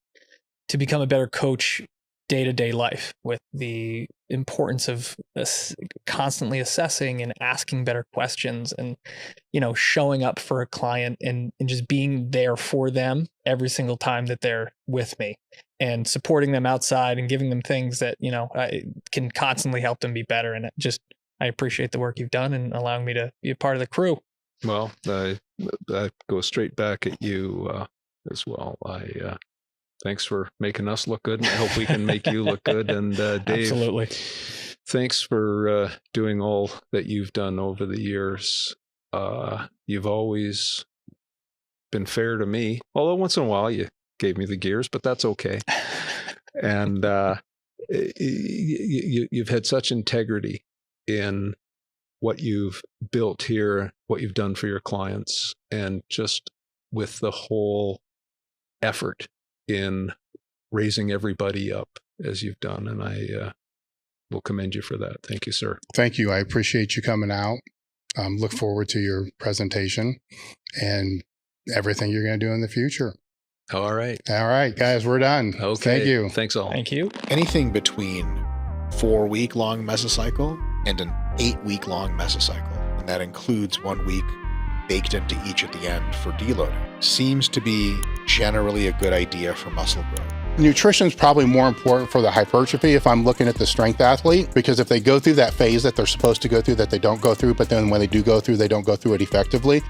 to become a better coach day-to-day life with the importance of constantly assessing and asking better questions and, showing up for a client and just being there for them every single time that they're with me and supporting them outside and giving them things that, can constantly help them be better. And I appreciate the work you've done and allowing me to be a part of the crew. Well, I go straight back at you as well. Thanks for making us look good, and I hope we can make you look good. And Dave, absolutely, thanks for doing all that you've done over the years. You've always been fair to me, although once in a while you gave me the gears, but that's okay. And you've had such integrity in what you've built here, what you've done for your clients, and just with the whole effort in raising everybody up as you've done. And I will commend you for that. Thank you, sir. Thank you. I appreciate you coming out. Look forward to your presentation and everything you're going to do in the future. All right. All right, guys, we're done. Okay. Thank you. Thanks all. Thank you. Anything between 4-week-long mesocycle and an 8-week-long mesocycle, and that includes 1 week baked into each at the end for deloading, seems to be generally a good idea for muscle growth. Nutrition is probably more important for the hypertrophy if I'm looking at the strength athlete, because if they go through that phase that they're supposed to go through that they don't go through, but then when they do go through, they don't go through it effectively,